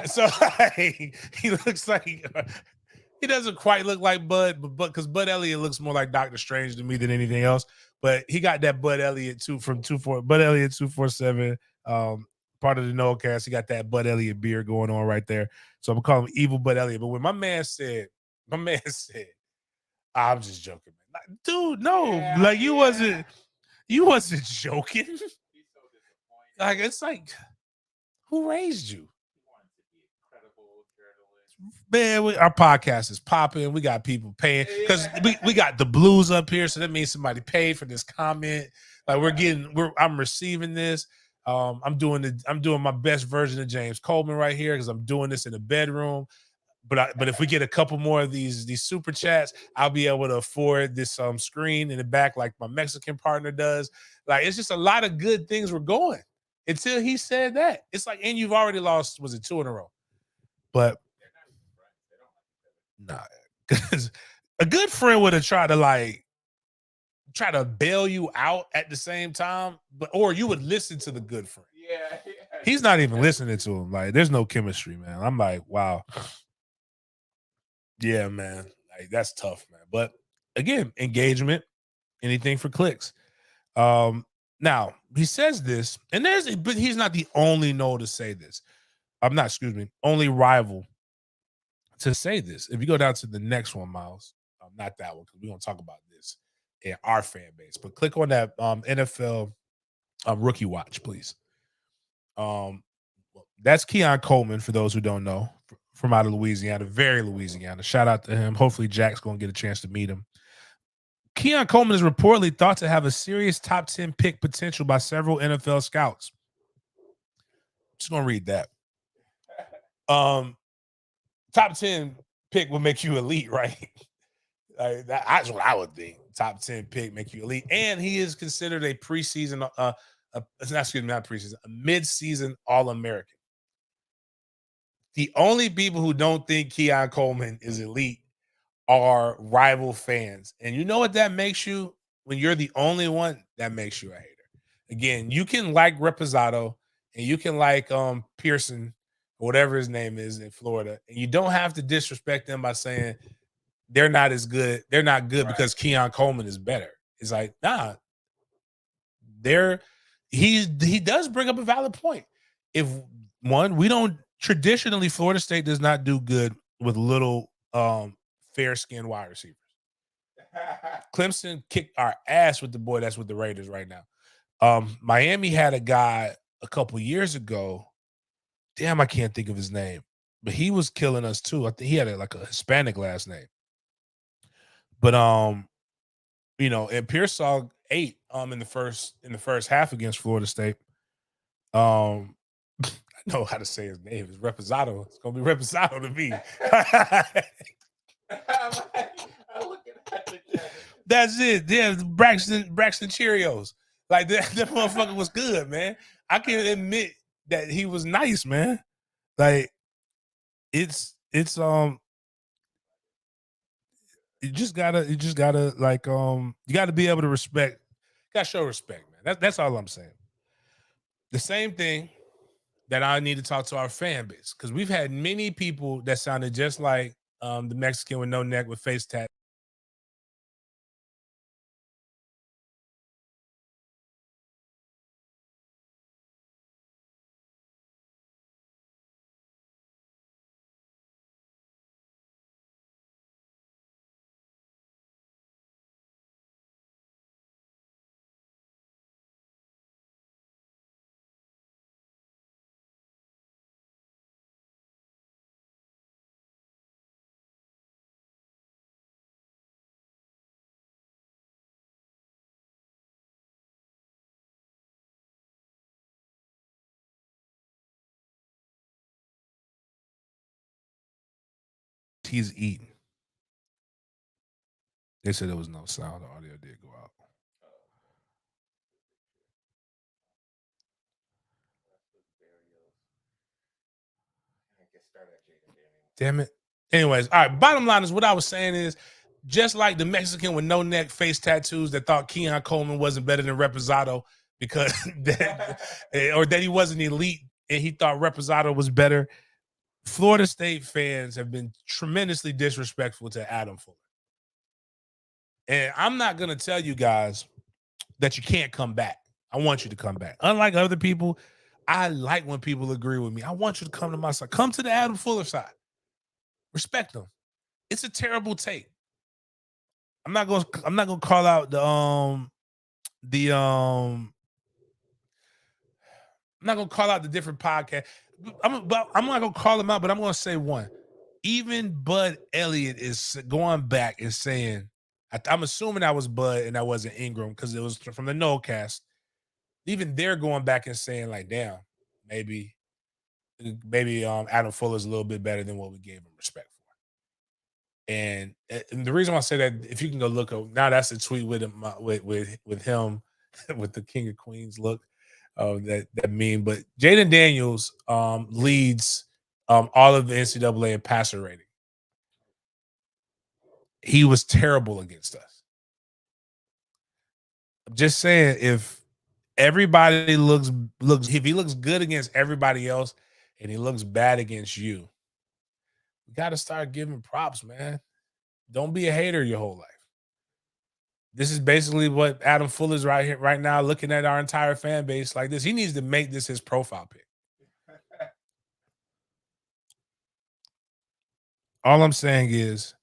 So he looks like he doesn't quite look like Bud, but because Bud Elliott looks more like Doctor Strange to me than anything else. But he got that Bud Elliott Bud Elliott 247. Part of the Noahcast. He got that Bud Elliott beard going on right there. So I'm gonna call him Evil Bud Elliott. But when my man said, I'm just joking, man. Like, dude, no, like you wasn't joking. He's so disappointed. Like it's like, who raised you? He wanted to be a credible journalist. Man, our podcast is popping. We got people paying because we got the blues up here, so that means somebody paid for this comment. Like I'm receiving this. I'm doing my best version of James Coleman right here because I'm doing this in the bedroom. But if we get a couple more of these super chats, I'll be able to afford this screen in the back like my Mexican partner does. Like it's just a lot of good things were going until he said that. It's like, and you've already lost, was it 2 in a row? But nah, because a good friend would have tried to bail you out at the same time, or you would listen to the good friend. Yeah. He's not even listening to him. Like, there's no chemistry, man. I'm like, wow. Yeah, man. Like, that's tough, man. But again, engagement, anything for clicks. Now he says this, and but he's not the only to say this. Only rival to say this. If you go down to the next one, Miles, not that one, because we're gonna talk about this in our fan base. But click on that NFL rookie watch, please. That's Keon Coleman, for those who don't know, from out of Louisiana, very Louisiana. Shout out to him. Hopefully Jack's going to get a chance to meet him. Keon Coleman is reportedly thought to have a serious top 10 pick potential by several NFL scouts. Just going to read that. Top 10 pick would make you elite, right? That's what I would think. Top 10 pick make you elite. And he is considered a preseason, a mid-season All-American. The only people who don't think Keon Coleman is elite are rival fans. And you know what that makes you? When you're the only one, that makes you a hater. Again, you can like Reposado and you can like Pearson, whatever his name is in Florida. And you don't have to disrespect them by saying they're not as good. They're not good because Keon Coleman is better. It's like, nah, he does bring up a valid point. If we don't traditionally, Florida State does not do good with little fair-skinned wide receivers. Clemson kicked our ass with the boy that's with the Raiders right now. Miami had a guy a couple years ago. Damn, I can't think of his name, but he was killing us too. I think he had a Hispanic last name. But and Pearsall ate in the first half against Florida State. I know how to say his name. It's Reposado. It's gonna be Reposado to me. I'm looking at the chat. That's it. Yeah, Braxton Cheerios. Like that motherfucker was good, man. I can admit that he was nice, man. Like it's you just gotta like you gotta be able to respect. Gotta show respect, man. That's all I'm saying. The same thing that I need to talk to our fan base, because we've had many people that sounded just like the Mexican with no neck with face tat. He's eating. They said there was no sound. The audio did go out. Damn it. Anyways, all right. Bottom line is what I was saying is just like the Mexican with no neck face tattoos that thought Keon Coleman wasn't better than Reposado because or that he wasn't elite and he thought Reposado was better. Florida State fans have been tremendously disrespectful to Adam Fuller. And I'm not going to tell you guys that you can't come back. I want you to come back. Unlike other people, I like when people agree with me. I want you to come to my side. Come to the Adam Fuller side. Respect them. It's a terrible take. I'm not gonna call out I'm not gonna call out the different podcasts. I'm not gonna call them out, but I'm gonna say one. Even Bud Elliott is going back and saying, I'm assuming that was Bud and that wasn't Ingram because it was from the Nolecast. Even they're going back and saying, like, damn, maybe Adam Fuller's a little bit better than what we gave him respect for. And the reason why I say that, if you can go look up now, that's a tweet with him with him with the King of Queens look. That meme. But Jaden Daniels leads all of the NCAA in passer rating. He was terrible against us. I'm just saying, if everybody looks if he looks good against everybody else and he looks bad against you, we got to start giving props, man. Don't be a hater your whole life. This is basically what Adam Fuller's right here, right now, looking at our entire fan base like this. He needs to make this his profile pic. All I'm saying is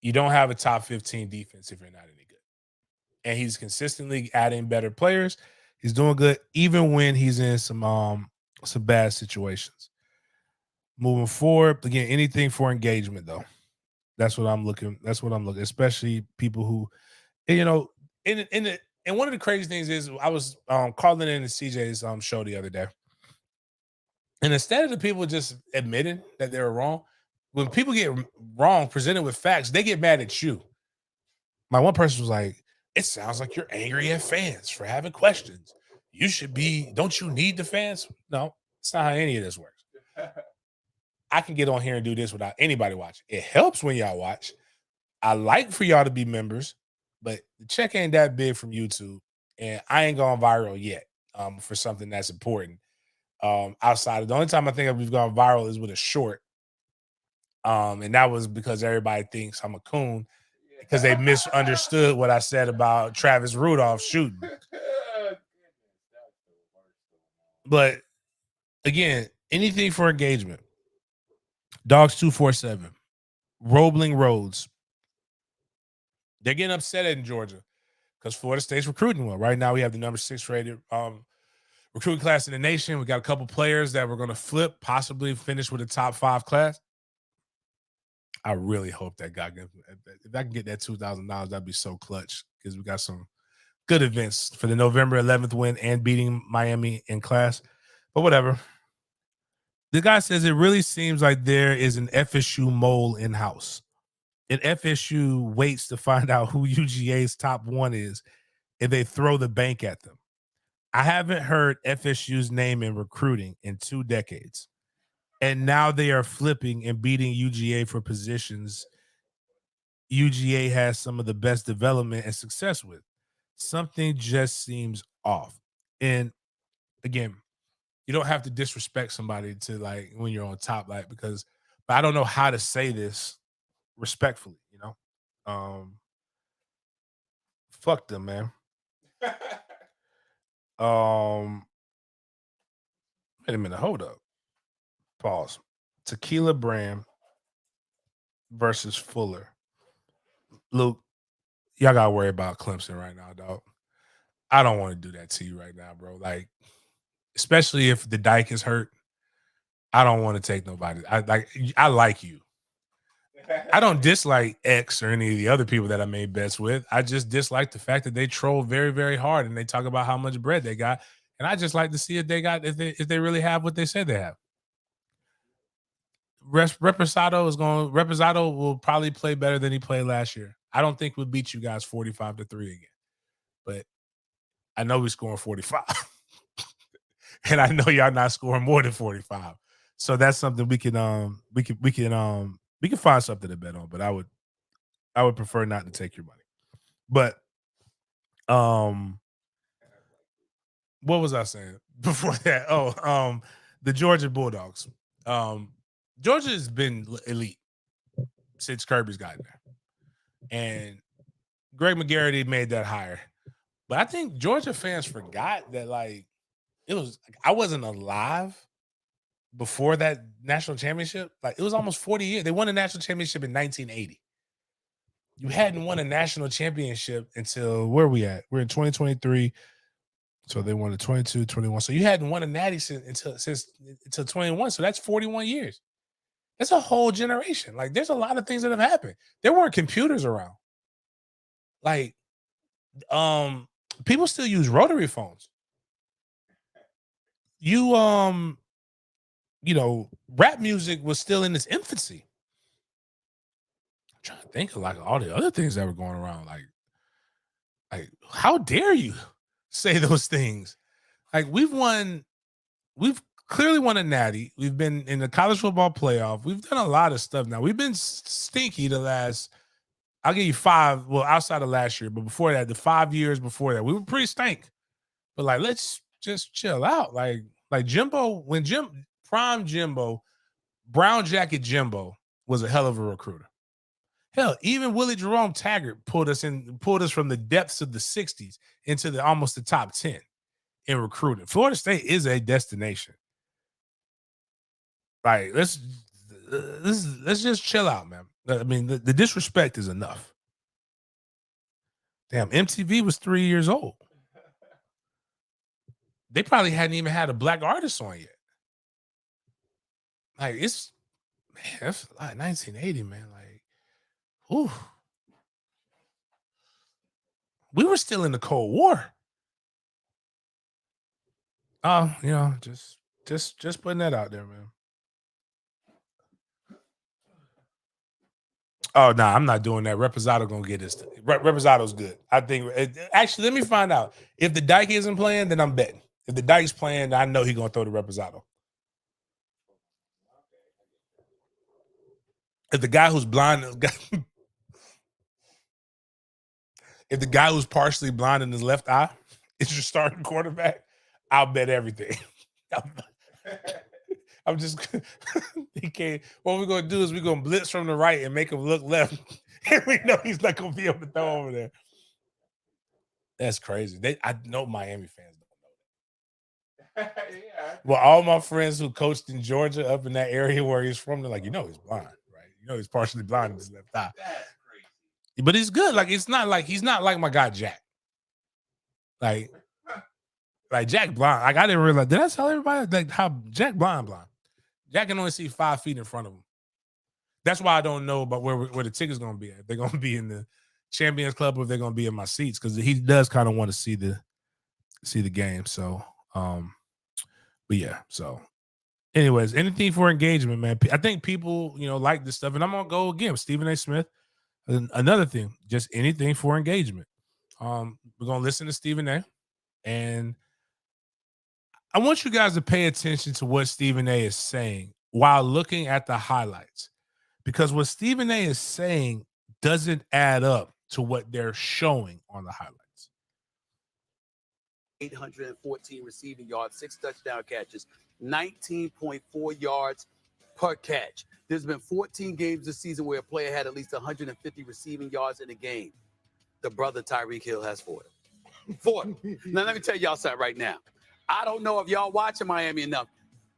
you don't have a top 15 defense if you're not any good. And he's consistently adding better players. He's doing good even when he's in some bad situations. Moving forward, again, anything for engagement though. That's what I'm looking. Especially people who, and one of the crazy things is I was calling in to CJ's show the other day. And instead of the people just admitting that they were wrong, when people get wrong presented with facts, they get mad at you. My one person was like, it sounds like you're angry at fans for having questions. You should be, don't you need the fans? No, it's not how any of this works. I can get on here and do this without anybody watching. It helps when y'all watch. I like for y'all to be members, but the check ain't that big from YouTube, and I ain't gone viral yet for something that's important. Outside of the only time I think we've gone viral is with a short. And that was because everybody thinks I'm a coon because they misunderstood what I said about Travis Rudolph shooting. But again, anything for engagement. Dogs 247, Roebling Roads. They're getting upset in Georgia because Florida State's recruiting well. Right now, we have the number 6 rated recruiting class in the nation. We got a couple players that we're going to flip, possibly finish with a top 5 class. I really hope that guy gets, if I can get that $2,000, that'd be so clutch because we got some good events for the November 11th win and beating Miami in class. But whatever. The guy says it really seems like there is an FSU mole in house. And FSU waits to find out who UGA's top 1 is if they throw the bank at them. I haven't heard FSU's name in recruiting in 2 decades. And now they are flipping and beating UGA for positions UGA has some of the best development and success with. Something just seems off. And again, you don't have to disrespect somebody to like when you're on top, like because but I don't know how to say this respectfully, you know. Fuck them, man. Wait a minute, hold up. Pause. Tequila brand versus Fuller. Luke, y'all gotta worry about Clemson right now, dog. I don't want to do that to you right now, bro. Like, especially if the Dyke is hurt. I don't want to take nobody. I like you. I don't dislike X or any of the other people that I made bets with. I just dislike the fact that they troll very, very hard and they talk about how much bread they got. And I just like to see if they really have what they said they have. Reposado will probably play better than he played last year. I don't think we'll beat you guys 45-3 again. But I know we're scoring 45. And I know y'all not scoring more than 45. So that's something we can find something to bet on, but I would prefer not to take your money. But what was I saying before that? The Georgia Bulldogs. Georgia has been elite since Kirby's gotten there. And Greg McGarity made that hire. But I think Georgia fans forgot that like I wasn't alive before that national championship. Like it was almost 40 years. They won a national championship in 1980. You hadn't won a national championship until where are we at? We're in 2023. So they won the 22, 21. So you hadn't won a natty until 21. So that's 41 years. That's a whole generation. Like there's a lot of things that have happened. There weren't computers around. Like people still use rotary phones. Rap music was still in its infancy. I'm trying to think of like all the other things that were going around. Like how dare you say those things? Like we've clearly won a natty. We've been in the college football playoff. We've done a lot of stuff now. We've been stinky the last, I'll give you 5, well, outside of last year, but before that, the 5 years before that, we were pretty stink. But like, let's just chill out. Like Jimbo, prime Jimbo, brown jacket Jimbo was a hell of a recruiter. Hell, even Willie Jerome Taggart pulled us from the depths of the 60s into almost the top 10 in recruiting. Florida State is a destination. Like, let's just chill out, man. I mean, the disrespect is enough. Damn, MTV was 3 years old. They probably hadn't even had a black artist on yet. Like, that's like 1980, man. Like, ooh. We were still in the Cold War. Oh, just putting that out there, man. Oh, no, I'm not doing that. Reposado gonna get this. Reposado's good. I think. Actually, let me find out. If the Dyke isn't playing, then I'm betting. If the Dyke's playing, I know he's gonna throw the Reposado. If the guy who's blind, if the guy who's partially blind in his left eye is your starting quarterback, I'll bet everything. I'm just he can't. What we're gonna do is we're gonna blitz from the right and make him look left, and we know he's not gonna be able to throw over there. That's crazy. I know Miami fans don't know that. Yeah. Well, all my friends who coached in Georgia up in that area where he's from, they're like, he's blind, right? He's partially blind in his left eye. That's crazy. But he's good. Like he's not like my guy Jack. Like Jack blind. Like I didn't realize. Did I tell everybody like how Jack blind? Jack can only see 5 feet in front of him. That's why I don't know about where the ticket's gonna be at. If they're gonna be in the Champions Club or if they're gonna be in my seats, because he does kind of want to see the game. So but yeah, so anyways, anything for engagement, man. I think people, like this stuff. And I'm gonna go again with Stephen A. Smith. Another thing, just anything for engagement. We're gonna listen to Stephen A. And I want you guys to pay attention to what Stephen A. is saying while looking at the highlights, because what Stephen A. is saying doesn't add up to what they're showing on the highlights. 814 receiving yards, 6 touchdown catches, 19.4 yards per catch. There's been 14 games this season where a player had at least 150 receiving yards in a game. The brother Tyreek Hill has 40. Now, let me tell y'all something right now. I don't know if y'all watching Miami enough.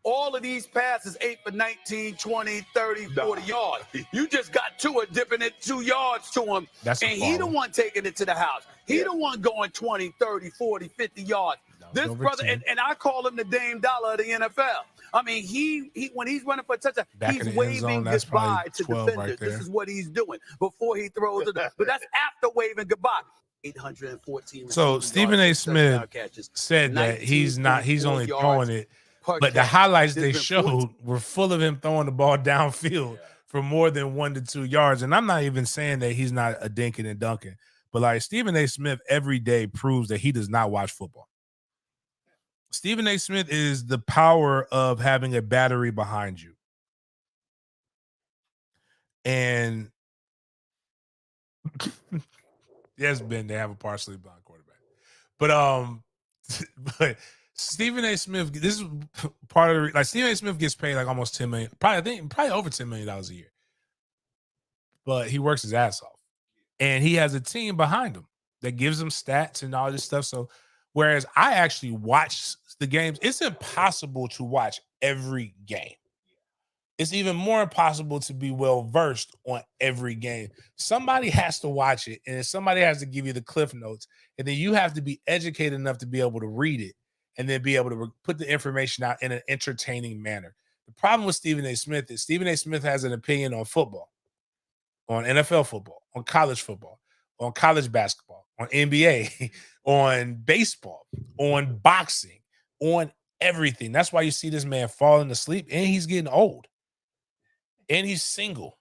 All of these passes, 8 for 19, 20, 30, 40 yards. You just got Tua dipping it 2 yards to him. That's and he the one taking it to the house. He the one going 20, 30, 40, 50 yards. This brother, and I call him the Dame Dollar of the NFL. I mean, he when he's running for a touchdown, he's waving goodbye to defenders. Right, this is what he's doing before he throws it. But that's after waving goodbye. 814. So Stephen A. Smith said that he's only throwing it, but the highlights they showed were full of him throwing the ball downfield for more than 1 to 2 yards. And I'm not even saying that he's not a dinking and dunking, but like Stephen A. Smith every day proves that he does not watch football. Stephen A. Smith is the power of having a battery behind you. And yes, Ben, they have a partially blind quarterback. But Stephen A. Smith, this is part of the Stephen A. Smith gets paid like almost $10 million, probably over $10 million a year. But he works his ass off. And he has a team behind him that gives him stats and all this stuff. So whereas I actually watch the games, it's impossible to watch every game. It's even more impossible to be well-versed on every game. Somebody has to watch it, and somebody has to give you the cliff notes, and then you have to be educated enough to be able to read it and then be able to put the information out in an entertaining manner. The problem with Stephen A. Smith is Stephen A. Smith has an opinion on football, on NFL football, on college basketball, on NBA, on baseball, on boxing, on everything. That's why you see this man falling asleep, and he's getting old. And he's single.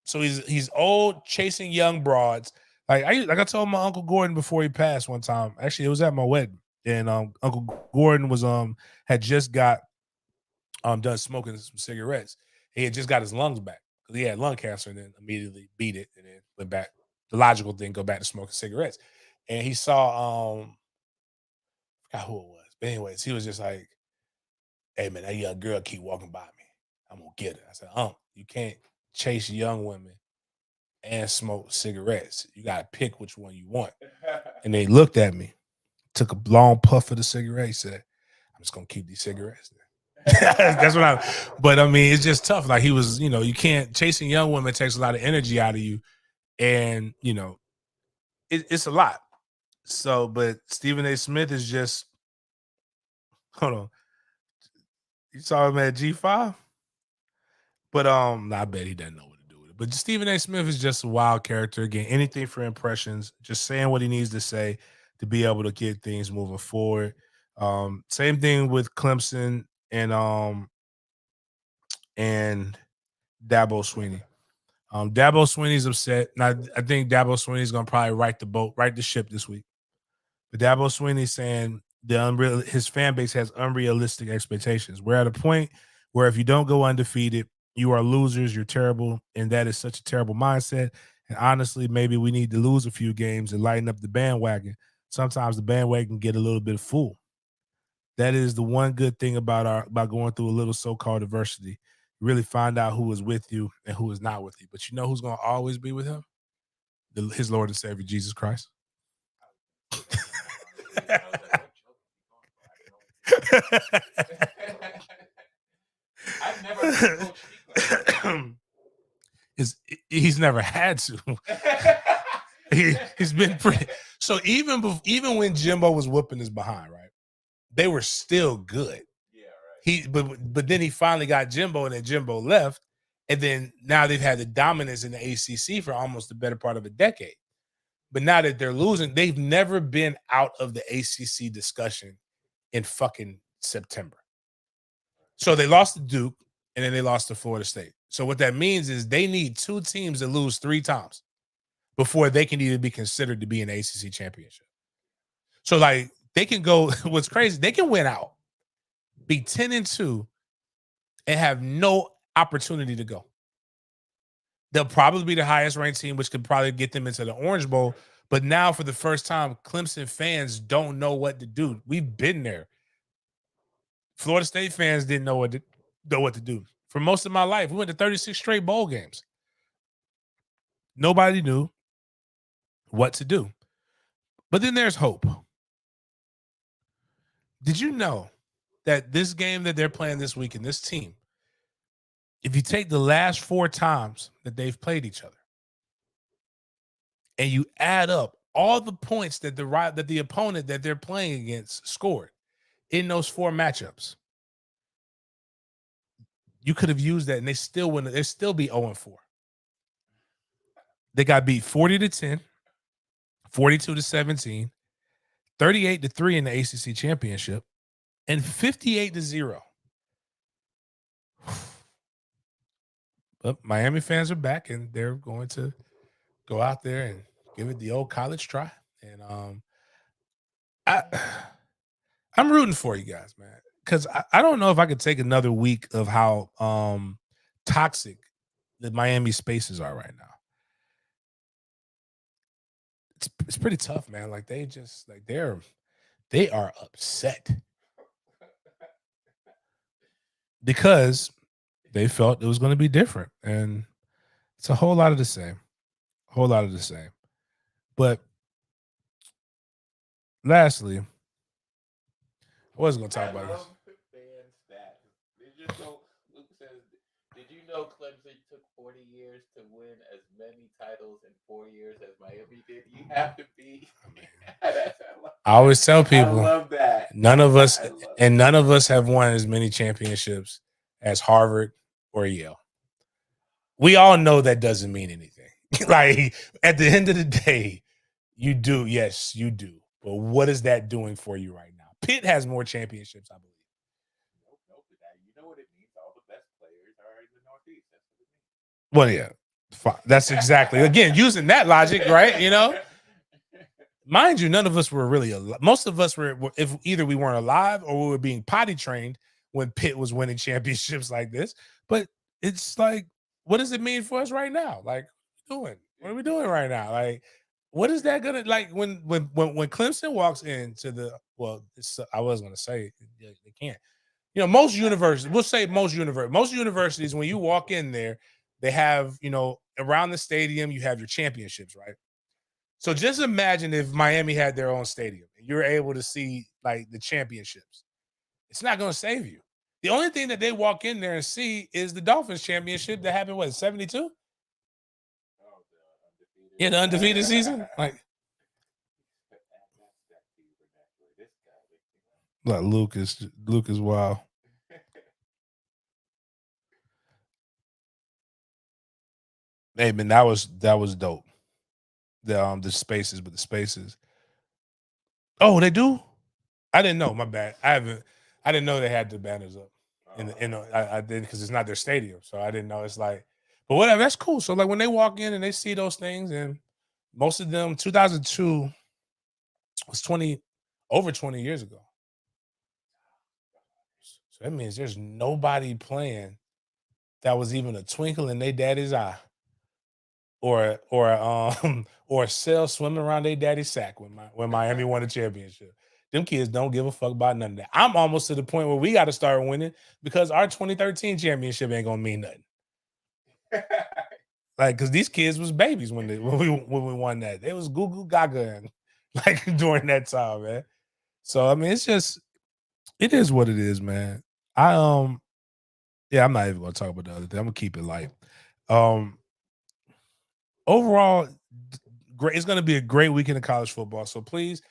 So he's old, chasing young broads. Like I told my Uncle Gordon before he passed one time. Actually, it was at my wedding. And Uncle Gordon was had just got done smoking some cigarettes. He had just got his lungs back because he had lung cancer and then immediately beat it and then went back. The logical thing, go back to smoking cigarettes. And he saw I forgot who it was. But anyways, he was just like, "Hey man, that young girl keep walking by me. I'm gonna get her." I said, you can't chase young women and smoke cigarettes. You gotta pick which one you want. And they looked at me, took a long puff of the cigarette. He said, "I'm just gonna keep these cigarettes." That's what but I mean, it's just tough. Like he was, you can't chasing young women takes a lot of energy out of you, and it's a lot. So, but Stephen A. Smith is just hold on. You saw him at G5? But I bet he doesn't know what to do with it. But Stephen A. Smith is just a wild character. Again, anything for impressions, just saying what he needs to say to be able to get things moving forward. Same thing with Clemson and Dabo Swinney. Dabo Swinney's upset. Now I think Dabo Swinney's gonna probably right the ship this week. But Dabo Swinney's saying his fan base has unrealistic expectations. We're at a point where if you don't go undefeated, you are losers, you're terrible, and that is such a terrible mindset. And honestly, maybe we need to lose a few games and lighten up the bandwagon. Sometimes the bandwagon can get a little bit full. That is the one good thing about going through a little so-called adversity. You really find out who is with you and who is not with you. But you know who's going to always be with him? His Lord and Savior, Jesus Christ. I've never heard Coach speak like He's never had to. that. He's been pretty. So even when Jimbo was whooping his behind, right? They were still good. Yeah, right. But then he finally got Jimbo, and then Jimbo left, and then now they've had the dominance in the ACC for almost the better part of a decade. But now that they're losing, they've never been out of the ACC discussion in fucking September. So they lost to Duke, and then they lost to Florida State. So what that means is they need two teams to lose 3 times before they can even be considered to be an ACC championship. So like they can go. What's crazy? They can win out, be 10-2, and have no opportunity to go. They'll probably be the highest ranked team, which could probably get them into the Orange Bowl. But now, for the first time, Clemson fans don't know what to do. We've been there. Florida State fans didn't know what to do. For most of my life, we went to 36 straight bowl games. Nobody knew what to do. But then there's hope. Did you know that this game that they're playing this week and this team, if you take the last 4 times that they've played each other and you add up all the points that the opponent that they're playing against scored in those 4 matchups, you could have used that and they still wouldn't. They'd still be 0-4. They got beat 40-10, 42-17, 38-3 in the ACC championship, and 58-0. But Miami fans are back, and they're going to go out there and give it the old college try. And I'm rooting for you guys, man, because I don't know if I could take another week of how toxic the Miami spaces are right now. It's pretty tough, man. Like they are upset because they felt it was going to be different, and it's a whole lot of the same. But lastly, I wasn't going to talk about this. Fan stats. Luke says, did you know Clemson took 40 years to win as many titles in 4 years as Miami did? You have to be. I always tell people, I love that. none of us have won as many championships as Harvard or Yale. We all know that doesn't mean anything. Like at the end of the day, you do. Yes, you do. But what is that doing for you right now? Pitt has more championships, I believe. Nope. You know what it means? All the best players are in the Northeast. That's what it means. Well, yeah. That's exactly. Again, using that logic, right? You know? Mind you, none of us were really alive. Most of us were, if either we weren't alive or we were being potty trained when Pitt was winning championships like this. But it's like, what does it mean for us right now? Like, what are we doing right now? Like, what is that gonna like when Clemson walks into the I was gonna say they can't. You know, most universities, most universities, when you walk in there, they have, you know, around the stadium, you have your championships, right? So just imagine if Miami had their own stadium and you're able to see like the championships. It's not going to save you. The only thing that they walk in there and see is the Dolphins championship that happened, what, 72? Yeah, the undefeated season. Like Luke is wild. Hey man, that was dope. The spaces, but the spaces. Oh, they do? I didn't know. My bad. I didn't know they had the banners up. I did because it's not their stadium, so I didn't know. It's like, but whatever. That's cool. So like when they walk in and they see those things, and most of them, 2002 was over 20 years ago. So that means there's nobody playing that was even a twinkle in their daddy's eye, or a cell swimming around their daddy's sack when Miami won a championship. Them kids don't give a fuck about none of that. I'm almost to the point where we got to start winning because our 2013 championship ain't gonna mean nothing. Like, because these kids was babies when we won that. It was goo goo gaga and like during that time, man. So I mean, it is what it is, man. Yeah, I'm not even gonna talk about the other thing. I'm gonna keep it light. Overall, great. It's gonna be a great weekend of college football. So please,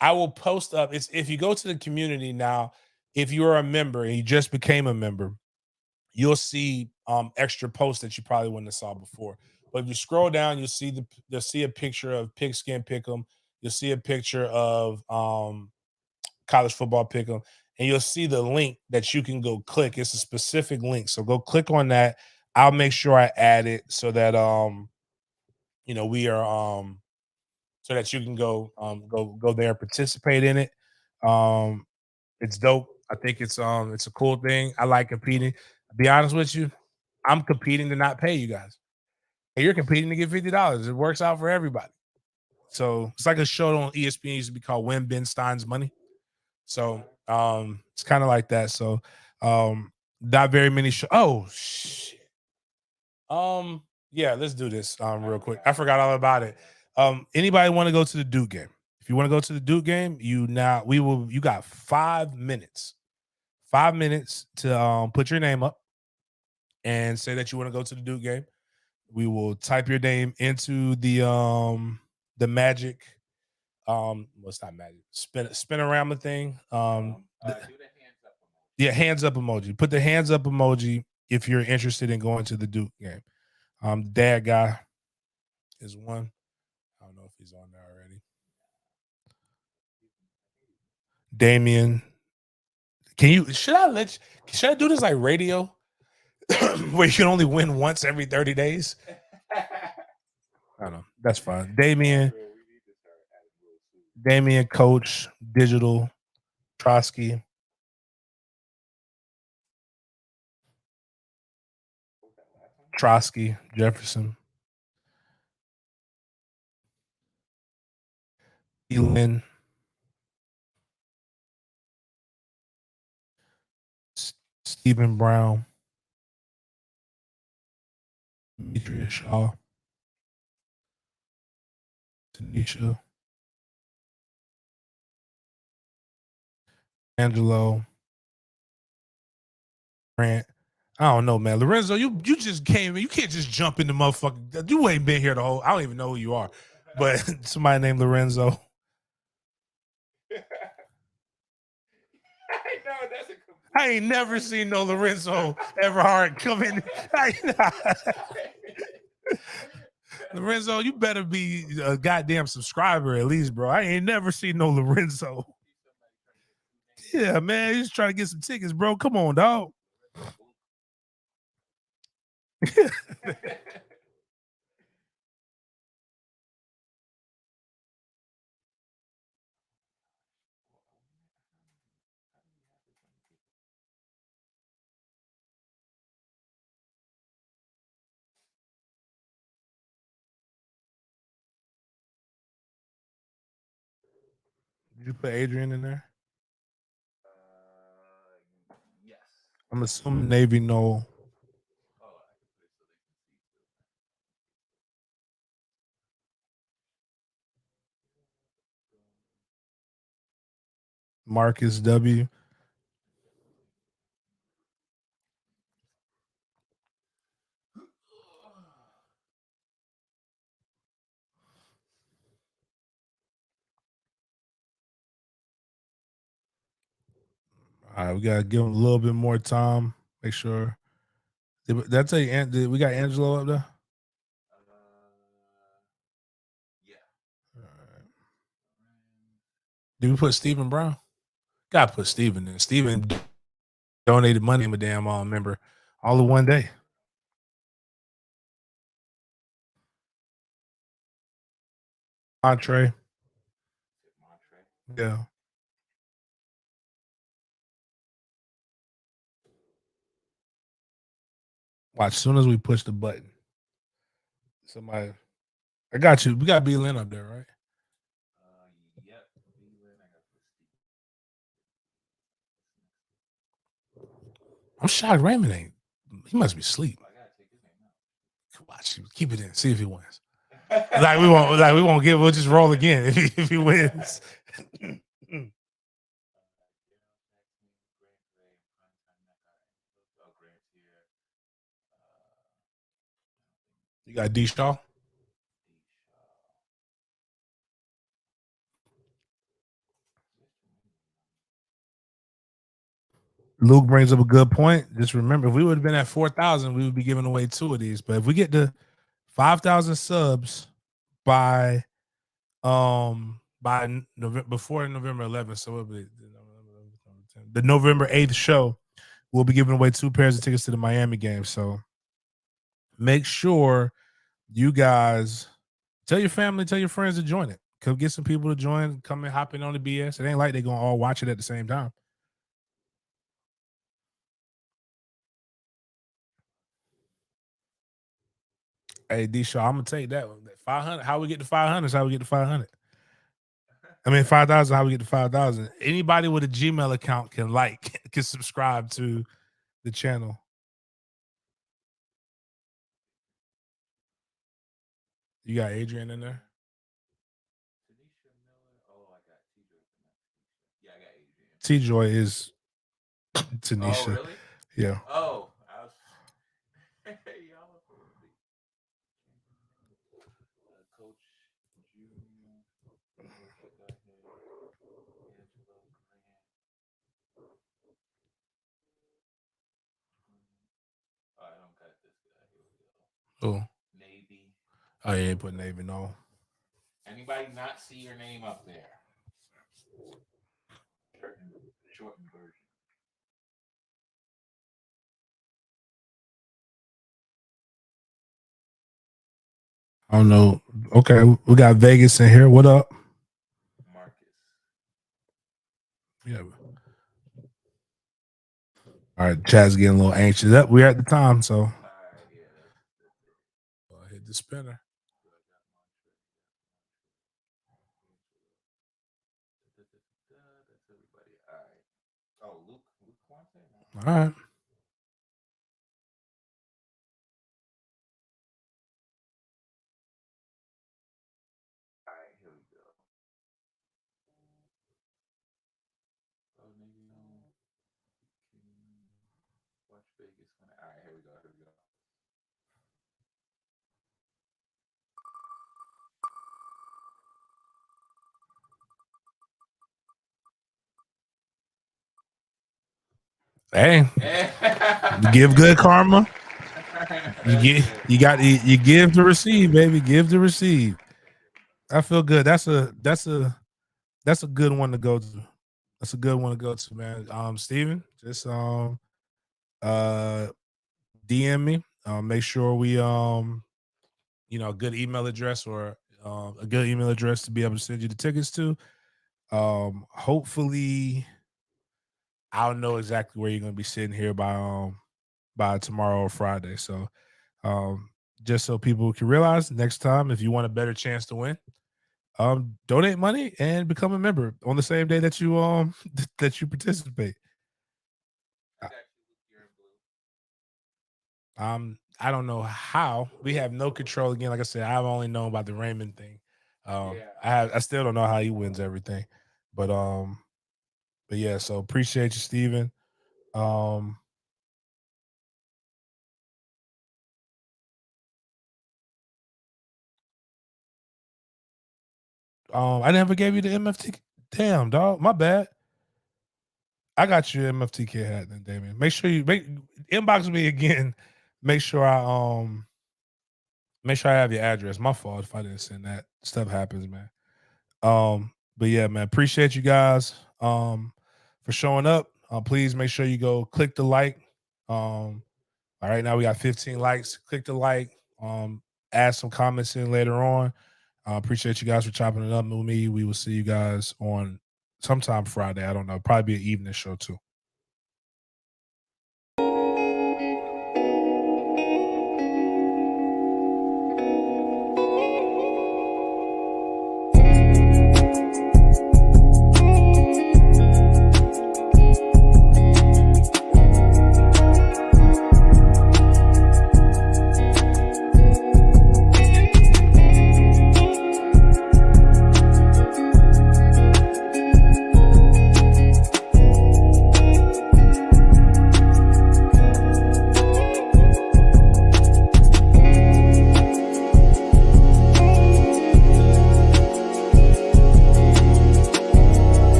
I will post up. It's if you go to the community now, if you're a member and you just became a member, you'll see extra posts that you probably wouldn't have saw before. But if you scroll down, you'll see a picture of Pigskin Pick'em. You'll see a picture of college football Pick'em, and you'll see the link that you can go click. It's a specific link, so go click on that. I'll make sure I add it so that we are so that you can go there and participate in it. It's dope. I think it's a cool thing. I like competing. To be honest with you, I'm competing to not pay you guys. And you're competing to get $50. It works out for everybody. So it's like a show on ESPN used to be called Win Ben Stein's Money. So it's kind of like that. So not very many oh shit. Yeah, let's do this real quick. I forgot all about it. Anybody want to go to the Duke game? If you want to go to the Duke game, you got 5 minutes. 5 minutes to put your name up and say that you want to go to the Duke game. We will type your name into the magic what's not magic spin around the thing. Do the hands up emoji. Yeah, hands up emoji. Put the hands up emoji if you're interested in going to the Duke game. The dad guy is one. I don't know if he's on there already. Damien. Should I do this like radio? Where you can only win once every 30 days? I don't know. That's fine. Damien, Coach, Digital, Trotsky. Trotsky, Jefferson. Elin. Stephen Brown. Demetria Shaw. Tanisha. Angelo. Grant. I don't know, man. Lorenzo, you just came in. You can't just jump in the motherfucker. You ain't been here the whole. I don't even know who you are, but somebody named Lorenzo. I ain't never seen no Lorenzo Everhart come in. Lorenzo, you better be a goddamn subscriber at least, bro. I ain't never seen no Lorenzo. Yeah, man, he's trying to get some tickets, bro. Come on, dog. Did you put Adrian in there? Yes. I'm assuming Navy no. Marcus W. All right, we gotta give him a little bit more time. Make sure. Did I tell you? We got Angelo up there? Yeah. All right. Did we put Stephen Brown? Gotta put Stephen in. Stephen donated money. I'm a damn member all in one day. Entree. Yeah. Watch, as soon as we push the button, somebody. I got you. We got B Lynn up there, right? Yep. I'm shocked Raymond ain't. He must be asleep. Watch, keep it in. See if he wins. Like we won't give. We'll just roll again if he wins. You got D Shaw. Luke brings up a good point. Just remember, if we would have been at 4,000, we would be giving away 2 of these. But if we get to 5,000 subs by November, before November 11th, so it'll be the November 8th show, we'll be giving away 2 pairs of tickets to the Miami game. So make sure you guys tell your family, tell your friends to join it. Come get some people to join, come and hop in on the BS. It ain't like they're gonna all watch it at the same time. Hey, D Shaw, I'm gonna take that one. 500. How we get to 500 is how we get to 500. I mean, 5,000. How we get to 5,000? Anybody with a Gmail account can subscribe to the channel. You got Adrian in there. T-Joy is Tanisha. Oh, really? Yeah. Oh, Coach Junior. I don't got this guy. Here we go. Oh. Navy. Oh, yeah, put Navy, no. Anybody not see your name up there? Shortened version. I don't know. Okay, we got Vegas in here. What up? Marcus. Yeah. All right, chat's getting a little anxious. Up, we're at the time, so. All right, yeah, that's Hit the spinner. That's everybody. All right. Oh, Luke Quante? All right. All right, here we go. Oh, maybe watch Vegas. All right, here we go. Here we go. Hey, give good karma. You give to receive, baby. Give to receive. I feel good. That's a good one to go to. That's a good one to go to, man. Steven, just DM me. Make sure we a good email address or a good email address to be able to send you the tickets to. Hopefully I'll know exactly where you're gonna be sitting here by tomorrow or Friday. So just so people can realize next time, if you want a better chance to win, donate money and become a member on the same day that you that you participate. I don't know how. We have no control. Again, like I said, I've only known about the Raymond thing. I still don't know how he wins everything. But yeah, so appreciate you, Steven. I never gave you the MFT. Damn, dog. My bad. I got you MFTK hat then, Damien. Make sure you inbox me again. Make sure I have your address. My fault if I didn't send that. Stuff happens, man. But yeah, man, appreciate you guys for showing up. Please make sure you go click the like. All right, now we got 15 likes. Click the like. Add some comments in later on. Appreciate you guys for chopping it up with me. We will see you guys on sometime Friday. I don't know. Probably be an evening show too.